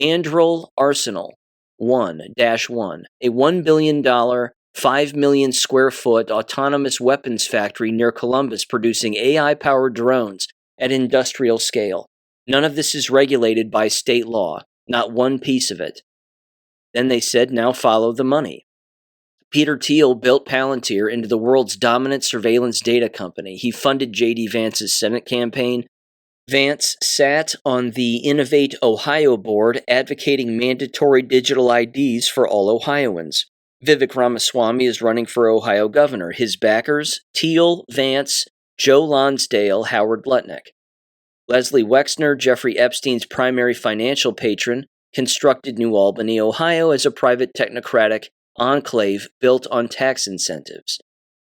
Androl Arsenal 1-1, a $1 billion, 5 million square foot autonomous weapons factory near Columbus producing AI-powered drones at industrial scale. None of this is regulated by state law, not one piece of it. Then they said, now follow the money. Peter Thiel built Palantir into the world's dominant surveillance data company. He funded J.D. Vance's Senate campaign. Vance sat on the Innovate Ohio board advocating mandatory digital IDs for all Ohioans. Vivek Ramaswamy is running for Ohio governor. His backers, Thiel, Vance, Joe Lonsdale, Howard Lutnick. Leslie Wexner, Jeffrey Epstein's primary financial patron, constructed New Albany, Ohio as a private technocratic enclave built on tax incentives.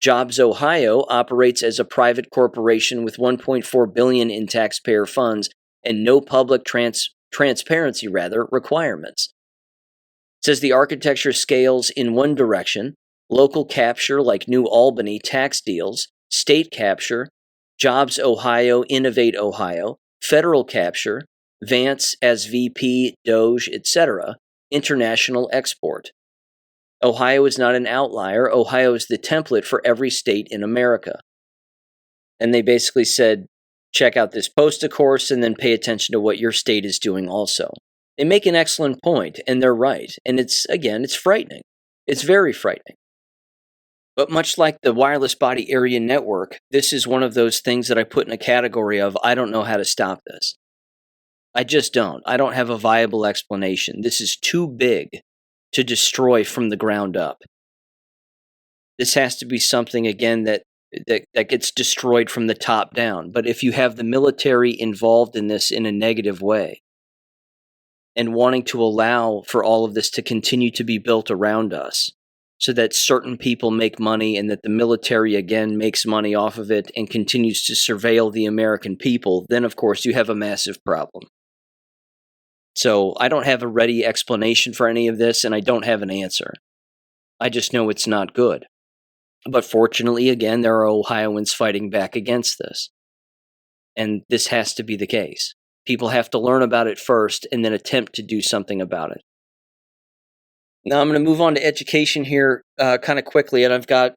Jobs Ohio operates as a private corporation with $1.4 billion in taxpayer funds and no public transparency requirements. It says the architecture scales in one direction: local capture like New Albany tax deals, state capture, Jobs Ohio, Innovate Ohio, federal capture, Vance as VP, Doge, etc., international export. Ohio is not an outlier. Ohio is the template for every state in America. And they basically said, check out this post, of course, and then pay attention to what your state is doing also. They make an excellent point, and they're right. And it's frightening. It's very frightening. But much like the wireless body area network, this is one of those things that I put in a category of, I don't know how to stop this. I just don't. I don't have a viable explanation. This is too big to destroy from the ground up. This has to be something, again, that gets destroyed from the top down. But if you have the military involved in this in a negative way and wanting to allow for all of this to continue to be built around us so that certain people make money and that the military, again, makes money off of it and continues to surveil the American people, then, of course, you have a massive problem. So I don't have a ready explanation for any of this, and I don't have an answer. I just know it's not good. But fortunately, again, there are Ohioans fighting back against this. And this has to be the case. People have to learn about it first and then attempt to do something about it. Now I'm going to move on to education here kind of quickly, and I've got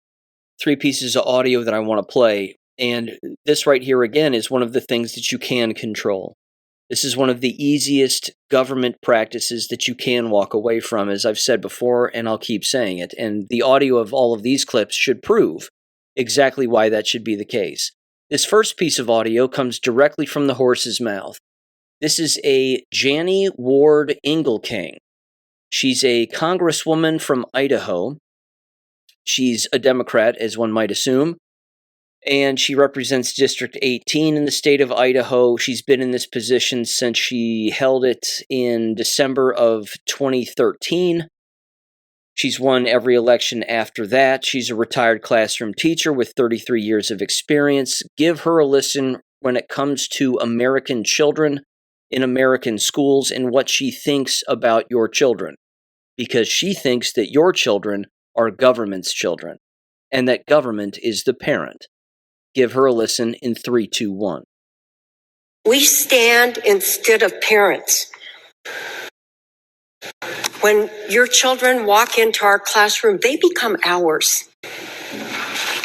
3 pieces of audio that I want to play. And this right here, again, is one of the things that you can control. This is one of the easiest government practices that you can walk away from, as I've said before, and I'll keep saying it. And the audio of all of these clips should prove exactly why that should be the case. This first piece of audio comes directly from the horse's mouth. This is a Janny Ward Engelking. She's a congresswoman from Idaho. She's a Democrat, as one might assume. And she represents District 18 in the state of Idaho. She's been in this position since she held it in December of 2013. She's won every election after that. She's a retired classroom teacher with 33 years of experience. Give her a listen when it comes to American children in American schools and what she thinks about your children. Because she thinks that your children are government's children and that government is the parent. Give her a listen in 3, 2, 1. We stand instead of parents. When your children walk into our classroom, they become ours.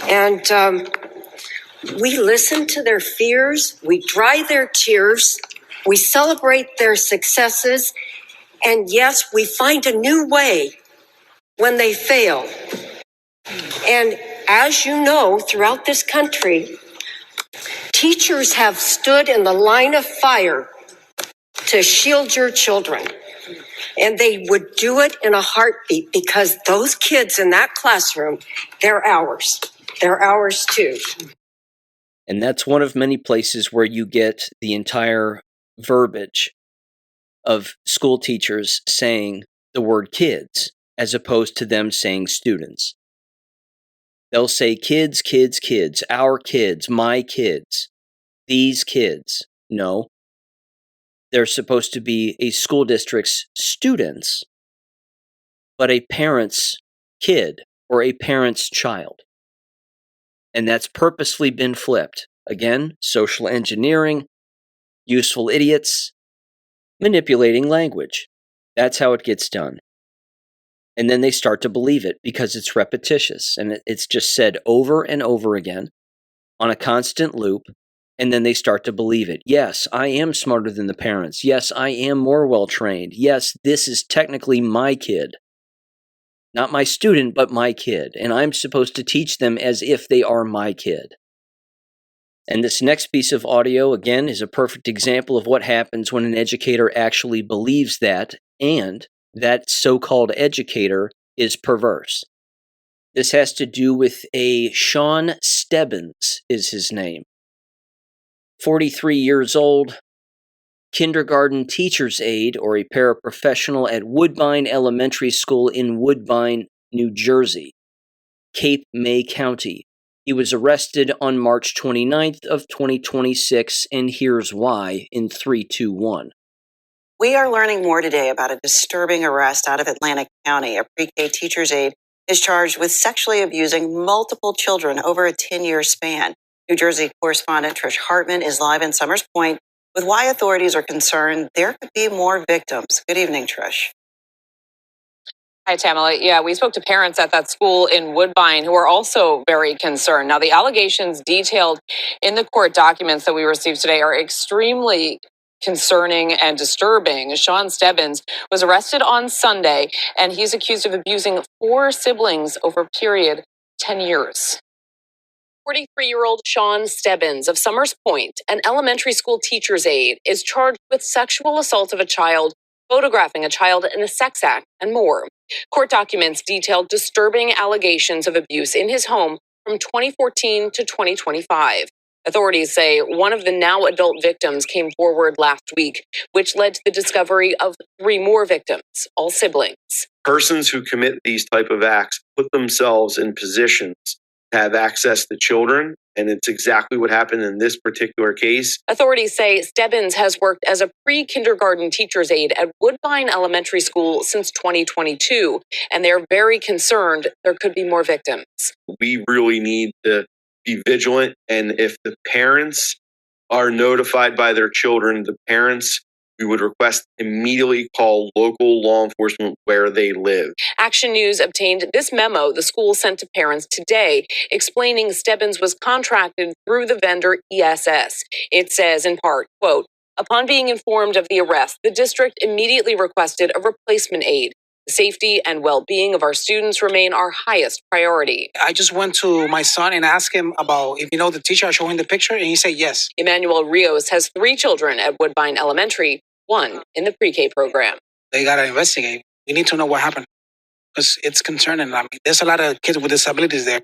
And we listen to their fears, we dry their tears, we celebrate their successes, and yes, we find a new way when they fail. And as you know, throughout this country, teachers have stood in the line of fire to shield your children. And they would do it in a heartbeat because those kids in that classroom, they're ours. They're ours too. And that's one of many places where you get the entire verbiage of school teachers saying the word kids as opposed to them saying students. They'll say kids, kids, kids, our kids, my kids, these kids. No. They're supposed to be a school district's students, but a parent's kid or a parent's child. And that's purposely been flipped. Again, social engineering, useful idiots, manipulating language. That's how it gets done. And then they start to believe it because it's repetitious and it's just said over and over again on a constant loop. And then they start to believe it. Yes, I am smarter than the parents. Yes, I am more well-trained. Yes, this is technically my kid. Not my student, but my kid. And I'm supposed to teach them as if they are my kid. And this next piece of audio, again, is a perfect example of what happens when an educator actually believes that, and that so-called educator is perverse. This has to do with a Sean Stebbins is his name. 43 years old, kindergarten teacher's aide or a paraprofessional at Woodbine Elementary School in Woodbine, New Jersey, Cape May County, He was arrested on March 29th of 2026, and here's why in 3, 2, 1. We are learning more today about a disturbing arrest out of Atlantic County. A pre-K teacher's aide is charged with sexually abusing multiple children over a 10-year span. New Jersey correspondent Trish Hartman is live in Summers Point with why authorities are concerned there could be more victims. Good evening, Trish. Hi, Tamala. Yeah, we spoke to parents at that school in Woodbine who are also very concerned. Now, the allegations detailed in the court documents that we received today are extremely concerning and disturbing. Sean Stebbins was arrested on Sunday, and he's accused of abusing 4 siblings over a period 10 years. 43-year-old Sean Stebbins of Summers Point, an elementary school teacher's aide, is charged with sexual assault of a child, photographing a child in a sex act, and more. Court documents detailed disturbing allegations of abuse in his home from 2014 to 2025. Authorities say one of the now adult victims came forward last week, which led to the discovery of 3 more victims, all siblings. Persons who commit these type of acts put themselves in positions to have access to children, and it's exactly what happened in this particular case. Authorities say Stebbins has worked as a pre-kindergarten teacher's aide at Woodbine Elementary School since 2022, and they're very concerned there could be more victims. We really need to be vigilant, and if the parents are notified by their children, we would request immediately call local law enforcement where they live. Action News obtained this memo the school sent to parents today, explaining Stebbins was contracted through the vendor ESS. It says in part, quote, upon being informed of the arrest, the district immediately requested a replacement aide. The safety and well-being of our students remain our highest priority. I just went to my son and asked him about if the teacher. I showed him the picture and he said yes. Emmanuel Rios has 3 children at Woodbine Elementary, 1 in the pre-K program. They got to investigate. We need to know what happened because it's concerning. I mean, there's a lot of kids with disabilities there.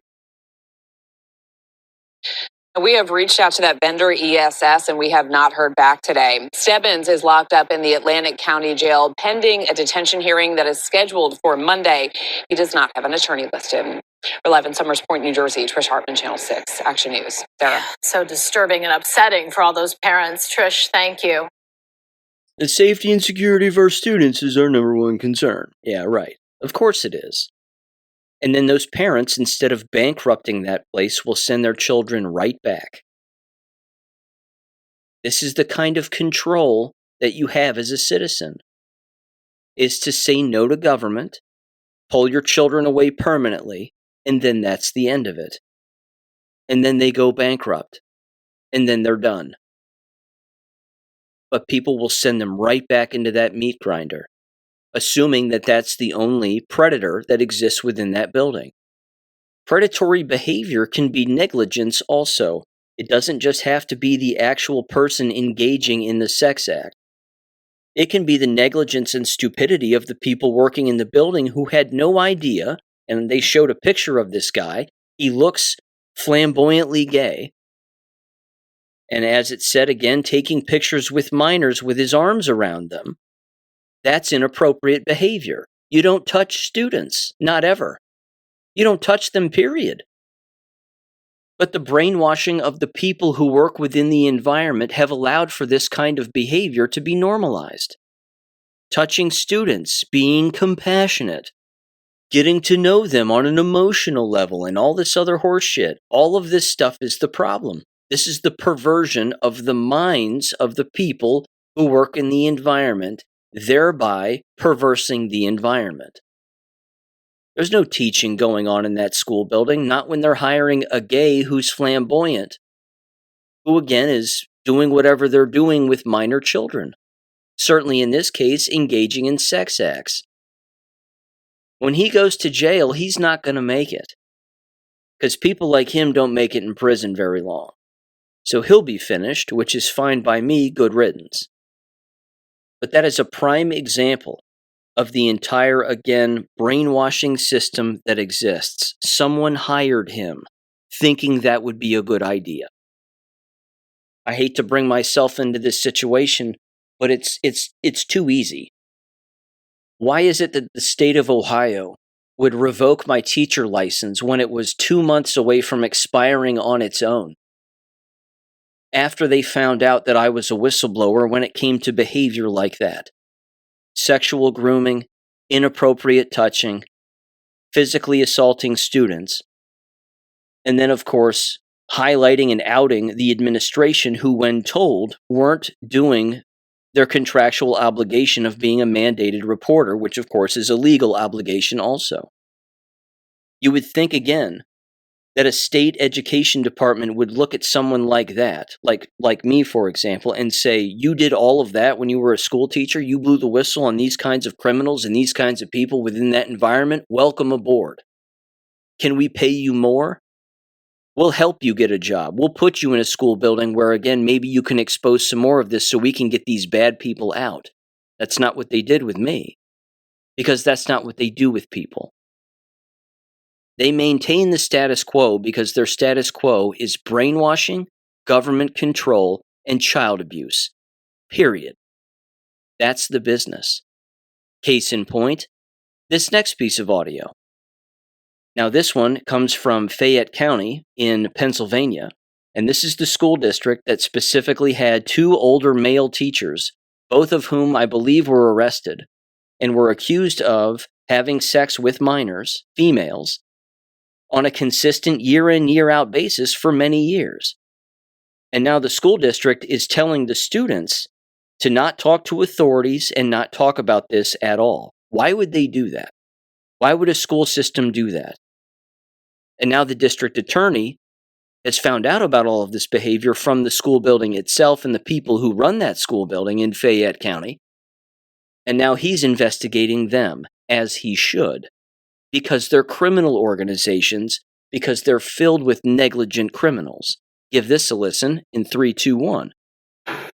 We have reached out to that vendor ESS and we have not heard back today. Stebbins is locked up in the Atlantic County Jail pending a detention hearing that is scheduled for Monday. He does not have an attorney listed. We're live in Summers Point, New Jersey. Trish Hartman, Channel 6, Action News. Sarah. So disturbing and upsetting for all those parents. Trish, thank you. The safety and security of our students is our number one concern. Yeah, right. Of course it is. And then those parents, instead of bankrupting that place, will send their children right back. This is the kind of control that you have as a citizen, is to say no to government, pull your children away permanently, and then that's the end of it. And then they go bankrupt, and then they're done. But people will send them right back into that meat grinder, assuming that that's the only predator that exists within that building. Predatory behavior can be negligence also. It doesn't just have to be the actual person engaging in the sex act. It can be the negligence and stupidity of the people working in the building who had no idea, and they showed a picture of this guy. He looks flamboyantly gay. And as it said again, taking pictures with minors with his arms around them. That's inappropriate behavior. You don't touch students, not ever. You don't touch them, period. But the brainwashing of the people who work within the environment have allowed for this kind of behavior to be normalized. Touching students, being compassionate, getting to know them on an emotional level, and all this other horse shit. All of this stuff is the problem. This is the perversion of the minds of the people who work in the environment, thereby perversing the environment. There's no teaching going on in that school building, not when they're hiring a gay who's flamboyant, who again is doing whatever they're doing with minor children. Certainly in this case, engaging in sex acts. When he goes to jail, he's not going to make it. Because people like him don't make it in prison very long. So he'll be finished, which is fine by me, good riddance. But that is a prime example of the entire, again, brainwashing system that exists. Someone hired him, thinking that would be a good idea. I hate to bring myself into this situation, but it's too easy. Why is it that the state of Ohio would revoke my teacher license when it was 2 months away from expiring on its own, after they found out that I was a whistleblower when it came to behavior like that. Sexual grooming, inappropriate touching, physically assaulting students, and then, of course, highlighting and outing the administration who, when told, weren't doing their contractual obligation of being a mandated reporter, which, of course, is a legal obligation also. You would think, again, that a state education department would look at someone like that, like me, for example, and say, you did all of that when you were a school teacher? You blew the whistle on these kinds of criminals and these kinds of people within that environment? Welcome aboard. Can we pay you more? We'll help you get a job. We'll put you in a school building where, again, maybe you can expose some more of this so we can get these bad people out. That's not what they did with me, because that's not what they do with people. They maintain the status quo because their status quo is brainwashing, government control, and child abuse. Period. That's the business. Case in point, this next piece of audio. Now, this one comes from Fayette County in Pennsylvania, and this is the school district that specifically had 2 older male teachers, both of whom I believe were arrested and were accused of having sex with minors, females, on a consistent year-in, year-out basis for many years. And now the school district is telling the students to not talk to authorities and not talk about this at all. Why would they do that? Why would a school system do that? And now the district attorney has found out about all of this behavior from the school building itself and the people who run that school building in Fayette County. And now he's investigating them, as he should, because they're criminal organizations, because they're filled with negligent criminals. Give this a listen in 3, 2, 1.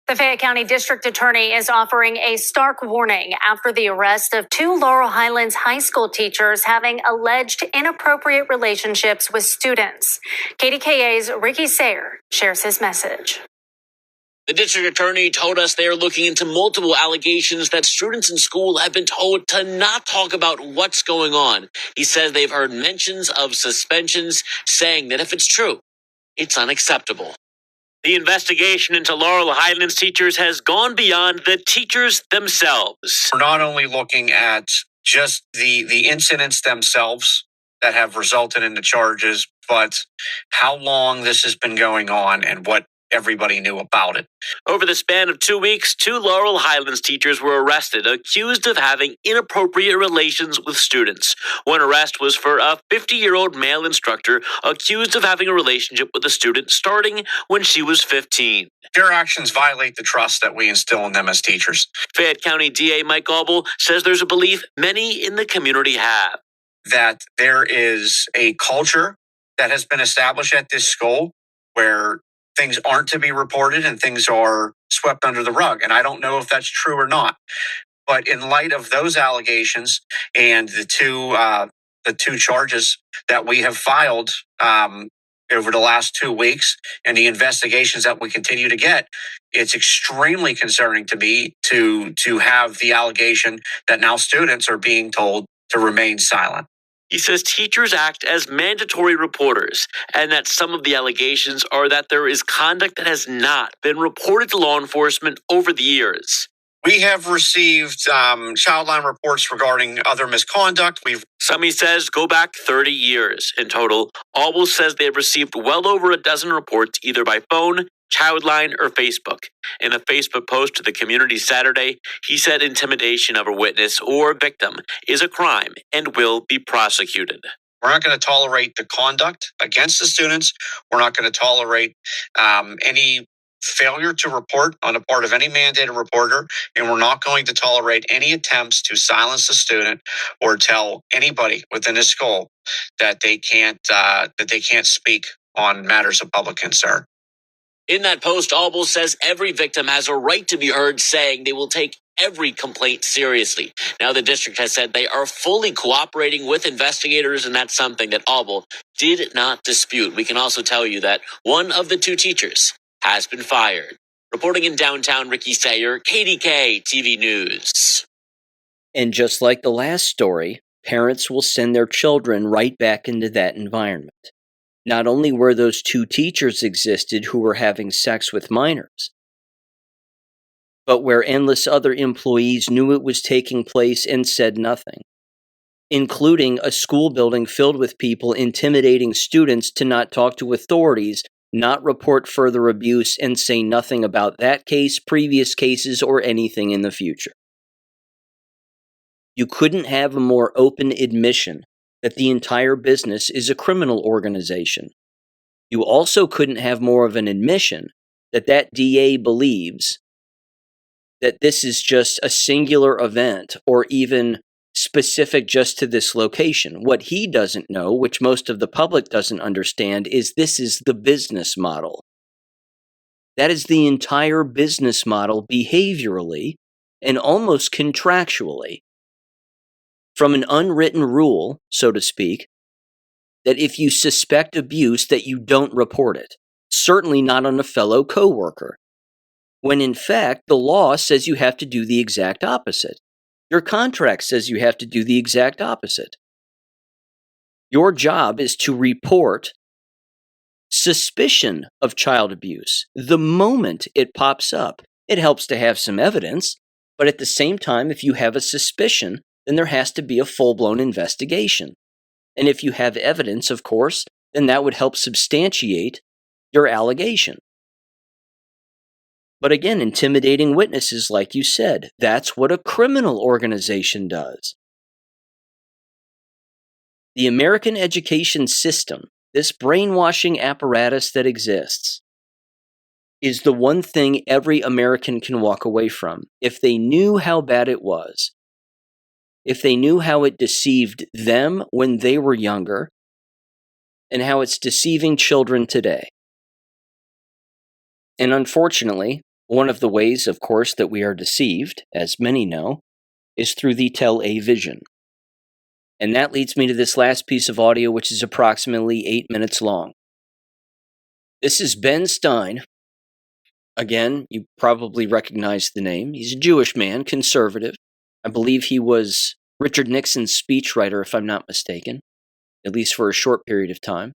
The Fayette County District Attorney is offering a stark warning after the arrest of 2 Laurel Highlands high school teachers having alleged inappropriate relationships with students. KDKA's Ricky Sayer shares his message. The district attorney told us they are looking into multiple allegations that students in school have been told to not talk about what's going on. He says they've heard mentions of suspensions, saying that if it's true, it's unacceptable. The investigation into Laurel Highlands teachers has gone beyond the teachers themselves. We're not only looking at just the incidents themselves that have resulted in the charges, but how long this has been going on and what everybody knew about it. Over the span of 2 weeks, 2 Laurel Highlands teachers were arrested, accused of having inappropriate relations with students. One arrest was for a 50-year-old male instructor accused of having a relationship with a student starting when she was 15. Their actions violate the trust that we instill in them as teachers. Fayette County DA Mike Aubel says there's a belief many in the community have. That there is a culture that has been established at this school where things aren't to be reported and things are swept under the rug. And I don't know if that's true or not. But in light of those allegations and the two charges that we have filed over the last 2 weeks and the investigations that we continue to get, it's extremely concerning to me to have the allegation that now students are being told to remain silent. He says teachers act as mandatory reporters, and that some of the allegations are that there is conduct that has not been reported to law enforcement over the years. We have received child line reports regarding other misconduct. Some, he says, go back 30 years in total. Aubel says they have received well over a dozen reports either by phone, Childline, or Facebook. In a Facebook post to the community Saturday, he said intimidation of a witness or victim is a crime and will be prosecuted. We're not going to tolerate the conduct against the students. We're not going to tolerate any failure to report on the part of any mandated reporter, and we're not going to tolerate any attempts to silence the student or tell anybody within the school that they can't speak on matters of public concern. In that post, Aubel says every victim has a right to be heard, saying they will take every complaint seriously. Now, the district has said they are fully cooperating with investigators, and that's something that Aubel did not dispute. We can also tell you that one of the 2 teachers has been fired. Reporting in downtown, Ricky Sayer, KDK TV News. And just like the last story, parents will send their children right back into that environment. Not only where those two teachers existed who were having sex with minors, but where endless other employees knew it was taking place and said nothing, including a school building filled with people intimidating students to not talk to authorities, not report further abuse, and say nothing about that case, previous cases, or anything in the future. You couldn't have a more open admission that the entire business is a criminal organization. You also couldn't have more of an admission that that DA believes that this is just a singular event or even specific just to this location. What he doesn't know, which most of the public doesn't understand, is this is the business model. That is the entire business model behaviorally and almost contractually. From an unwritten rule, so to speak, that if you suspect abuse, that you don't report it. Certainly not on a fellow coworker. When in fact, the law says you have to do the exact opposite. Your contract says you have to do the exact opposite. Your job is to report suspicion of child abuse the moment it pops up. It helps to have some evidence, but at the same time, if you have a suspicion, then there has to be a full-blown investigation. And if you have evidence, of course, then that would help substantiate your allegation. But again, intimidating witnesses, like you said, that's what a criminal organization does. The American education system, this brainwashing apparatus that exists, is the one thing every American can walk away from. If they knew how bad it was, if they knew how it deceived them when they were younger, and how it's deceiving children today. And unfortunately, one of the ways, of course, that we are deceived, as many know, is through the television. And that leads me to this last piece of audio, which is approximately 8 minutes long. This is Ben Stein. Again, you probably recognize the name. He's a Jewish man, conservative. I believe he was Richard Nixon's speechwriter, if I'm not mistaken, at least for a short period of time.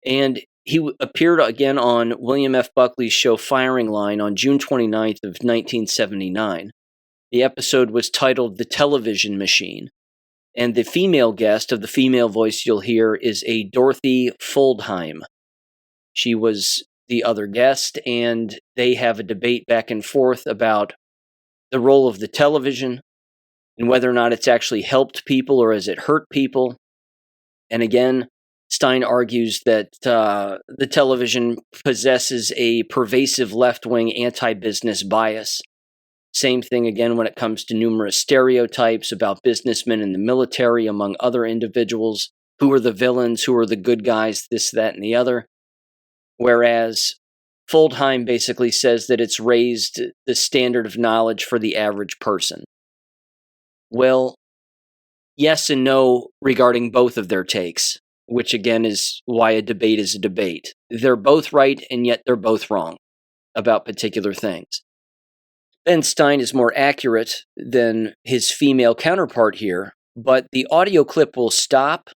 And he appeared again on William F. Buckley's show Firing Line on June 29th of 1979. The episode was titled The Television Machine. And the female guest of the female voice you'll hear is a Dorothy Foldheim. She was the other guest, and they have a debate back and forth about the role of the television and whether or not it's actually helped people or has it hurt people. And again, Stein argues that the television possesses a pervasive left-wing anti-business bias. Same thing again when it comes to numerous stereotypes about businessmen in the military, among other individuals. Who are the villains? Who are the good guys? This, that, and the other. Whereas Foldheim basically says that it's raised the standard of knowledge for the average person. Well, yes and no regarding both of their takes, which again is why a debate is a debate. They're both right, and yet they're both wrong about particular things. Ben Stein is more accurate than his female counterpart here, but the audio clip will stop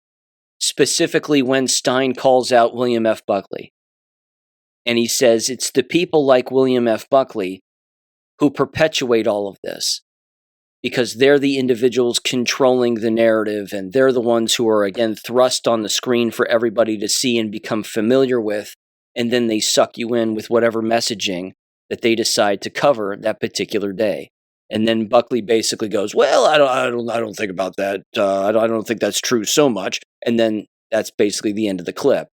specifically when Stein calls out William F. Buckley. And he says it's the people like William F. Buckley who perpetuate all of this, because they're the individuals controlling the narrative, and they're the ones who are, again, thrust on the screen for everybody to see and become familiar with, and then they suck you in with whatever messaging that they decide to cover that particular day. And then Buckley basically goes, well, I don't think about that. I don't think that's true so much. And then that's basically the end of the clip.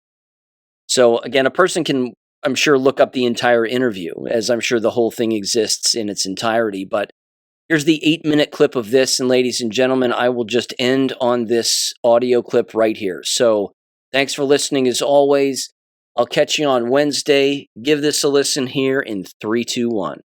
So again, a person can, I'm sure, look up the entire interview, as I'm sure the whole thing exists in its entirety. But here's the 8-minute clip of this. And ladies and gentlemen, I will just end on this audio clip right here. So thanks for listening as always. I'll catch you on Wednesday. Give this a listen here in 3, 2, 1.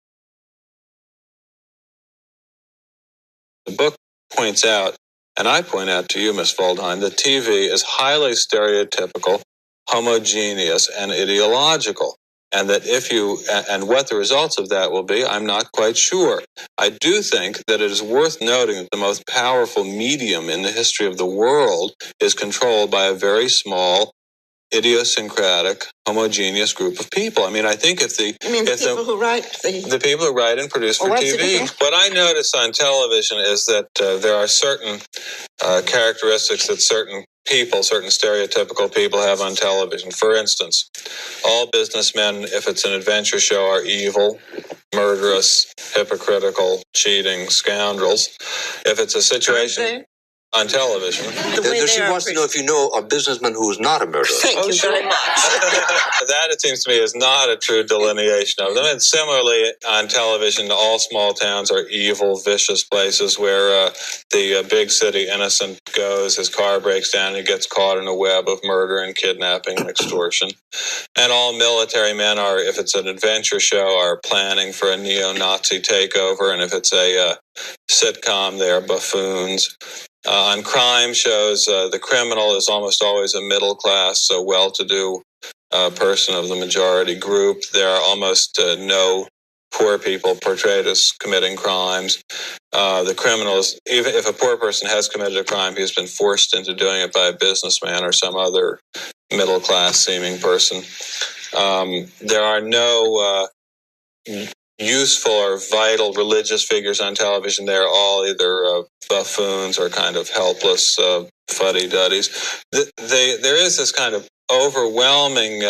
The book points out, and I point out to you, Ms. Foldheim, that TV is highly stereotypical, homogeneous, and ideological. And that and what the results of that will be, I'm not quite sure. I do think that it is worth noting that the most powerful medium in the history of the world is controlled by a very small, idiosyncratic, homogeneous group of people. I mean, I think the people who write and produce for TV. What I notice on television is that there are certain characteristics that certain stereotypical people have on television. For instance, all businessmen, if it's an adventure show, are evil, murderous, hypocritical, cheating scoundrels. If it's a situation on television. She wants to know if you know a businessman who is not a murderer. Thank you very much. That, it seems to me, is not a true delineation of them. And similarly, on television, all small towns are evil, vicious places where the big city innocent goes, his car breaks down, and he gets caught in a web of murder and kidnapping and extortion. And all military men are, if it's an adventure show, are planning for a neo-Nazi takeover. And if it's a sitcom, they are buffoons. On crime shows, the criminal is almost always a middle-class, well-to-do person of the majority group. There are almost no poor people portrayed as committing crimes. The criminals, even if a poor person has committed a crime, he has been forced into doing it by a businessman or some other middle-class seeming person. There are no useful or vital religious figures on television. They're all either buffoons or kind of helpless fuddy-duddies. There is this kind of overwhelming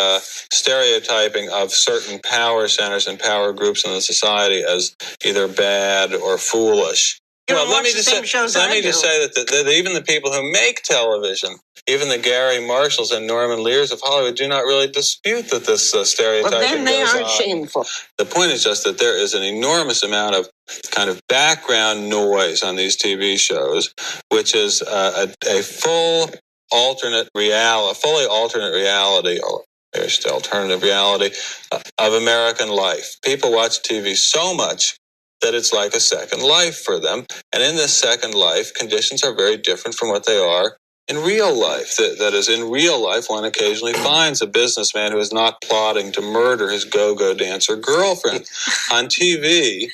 stereotyping of certain power centers and power groups in the society as either bad or foolish. Let me just say that even the people who make television, even the Gary Marshalls and Norman Lears of Hollywood, do not really dispute that this stereotyping goes on. Well, then they aren't shameful. The point is just that there is an enormous amount of kind of background noise on these TV shows, which is a fully alternate reality, or alternative reality of American life. People watch TV so much that it's like a second life for them. And in this second life, conditions are very different from what they are in real life. That is, in real life, one occasionally finds a businessman who is not plotting to murder his go-go dancer girlfriend. On TV,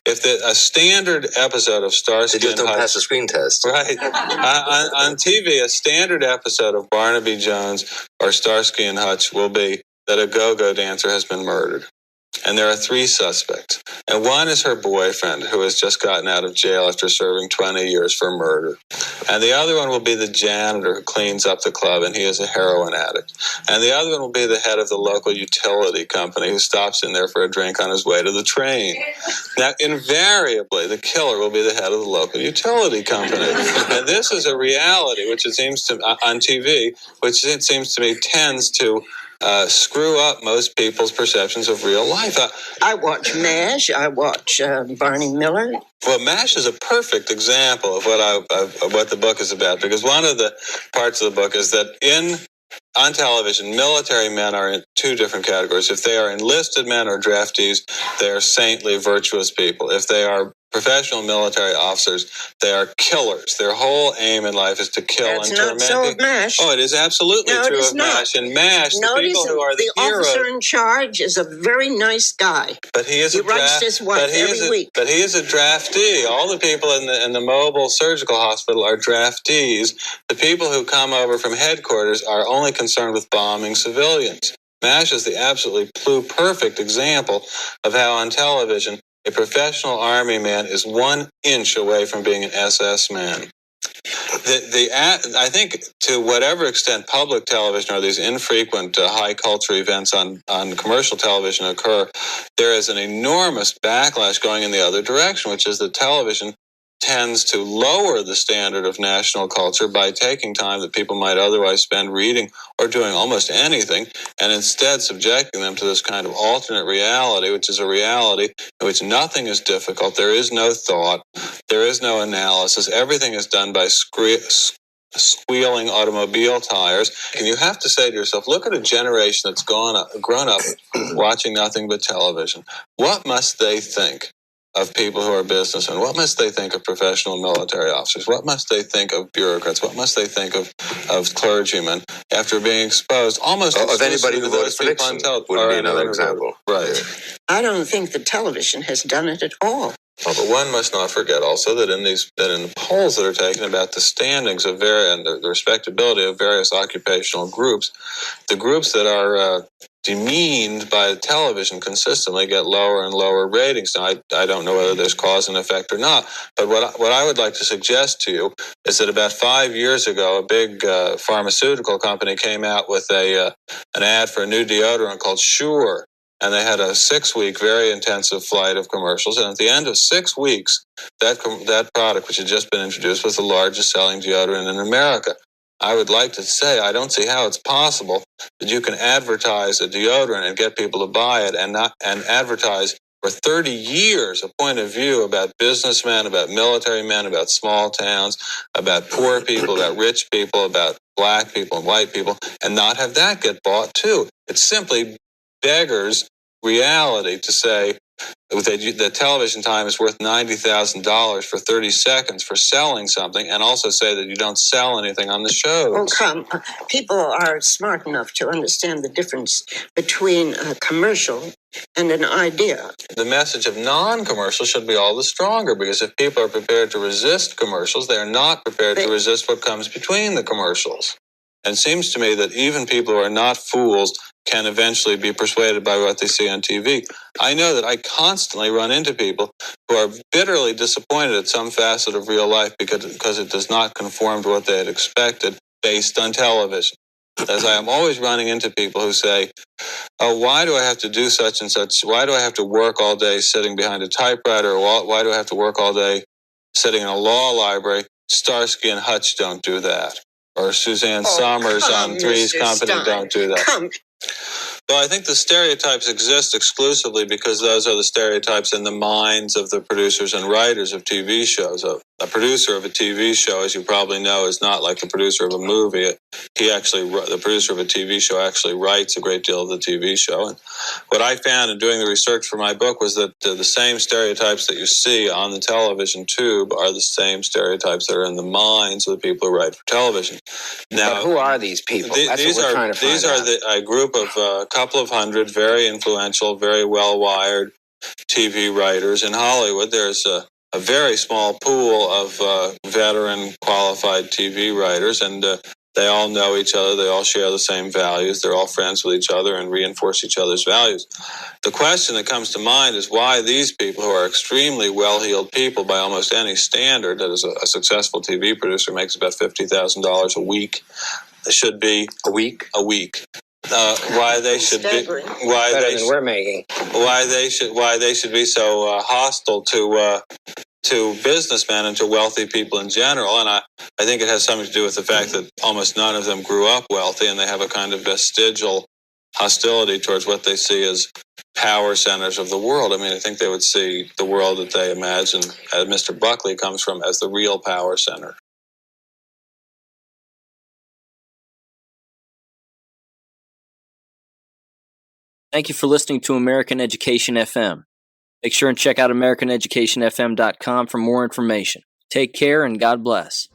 if a standard episode of Starsky they just and don't Hutch, pass the screen test. Right. On TV, a standard episode of Barnaby Jones or Starsky and Hutch will be that a go-go dancer has been murdered. And there are 3 suspects. And one is her boyfriend, who has just gotten out of jail after serving 20 years for murder. And the other one will be the janitor who cleans up the club, and he is a heroin addict. And the other one will be the head of the local utility company who stops in there for a drink on his way to the train. Now, invariably, the killer will be the head of the local utility company. And this is a reality, which it seems to, on TV, which it seems to me tends to screw up most people's perceptions of real life. I watch MASH. I watch Barney Miller. Well, MASH is a perfect example of what the book is about, because one of the parts of the book is that on television, military men are in 2 different categories. If they are enlisted men or draftees, they are saintly, virtuous people. If they are professional military officers, they are killers. Their whole aim in life is to kill and torment. That's not so of MASH. Oh, it is absolutely true of MASH. In MASH, the people who are the heroes. Officer in charge is a very nice guy. But he writes his wife every week. But he is a draftee. All the people in the mobile surgical hospital are draftees. The people who come over from headquarters are only concerned with bombing civilians. MASH is the absolutely perfect example of how on television a professional army man is 1 inch away from being an SS man. I think to whatever extent public television or these infrequent high culture events on commercial television occur, there is an enormous backlash going in the other direction, which is that television tends to lower the standard of national culture by taking time that people might otherwise spend reading or doing almost anything, and instead subjecting them to this kind of alternate reality, which is a reality in which nothing is difficult, there is no thought, there is no analysis, everything is done by squealing automobile tires. And you have to say to yourself, look at a generation that's grown up watching nothing but television. What must they think of people who are businessmen? What must they think of professional military officers? What must they think of bureaucrats? What must they think of clergymen after being exposed almost of anybody who to voted those for people Nixon on would be another example. Right. I don't think the television has done it at all. Well, but one must not forget also that in the polls that are taken about the standings of and the respectability of various occupational groups, the groups that are demeaned by television consistently get lower and lower ratings. Now, I don't know whether there's cause and effect or not, but what I would like to suggest to you is that about 5 years ago, a big pharmaceutical company came out with an ad for a new deodorant called Sure. And they had a 6-week, very intensive flight of commercials. And at the end of 6 weeks, that product, which had just been introduced, was the largest selling deodorant in America. I would like to say I don't see how it's possible that you can advertise a deodorant and get people to buy it and advertise for 30 years a point of view about businessmen, about military men, about small towns, about poor people, about rich people, about black people and white people, and not have that get bought too. It's simply beggars reality to say that television time is worth $90,000 for 30 seconds for selling something, and also say that you don't sell anything on the shows. Oh, come. People are smart enough to understand the difference between a commercial and an idea. The message of non-commercial should be all the stronger, because if people are prepared to resist commercials, they are not prepared to resist what comes between the commercials. And it seems to me that even people who are not fools can eventually be persuaded by what they see on TV. I know that I constantly run into people who are bitterly disappointed at some facet of real life because it does not conform to what they had expected based on television. As I am always running into people who say, oh, why do I have to do such and such? Why do I have to work all day sitting behind a typewriter? Or why do I have to work all day sitting in a law library? Starsky and Hutch don't do that. Or Suzanne Summers on Three's Company don't do that. Well, I think the stereotypes exist exclusively because those are the stereotypes in the minds of the producers and writers of TV shows. A producer of a TV show, as you probably know, is not like the producer of a movie. The producer of a TV show actually writes a great deal of the TV show. And what I found in doing the research for my book was that the same stereotypes that you see on the television tube are the same stereotypes that are in the minds of the people who write for television. Now, but who are these people? That's what we're trying to find out. These are a group of a couple of hundred very influential, very well-wired TV writers in Hollywood. There's a very small pool of veteran qualified TV writers, and they all know each other. They all share the same values. They're all friends with each other and reinforce each other's values. The question that comes to mind is why these people, who are extremely well-heeled people by almost any standard, that is a successful TV producer makes about $50,000 a week, should be a week. Why they should be we're making. Why they should be so hostile to businessmen and to wealthy people in general. And I think it has something to do with the fact that almost none of them grew up wealthy, and they have a kind of vestigial hostility towards what they see as power centers of the world. I mean, I think they would see the world that they imagine, as Mr. Buckley comes from, as the real power center. Thank you for listening to American Education FM. Make sure and check out AmericanEducationFM.com for more information. Take care and God bless.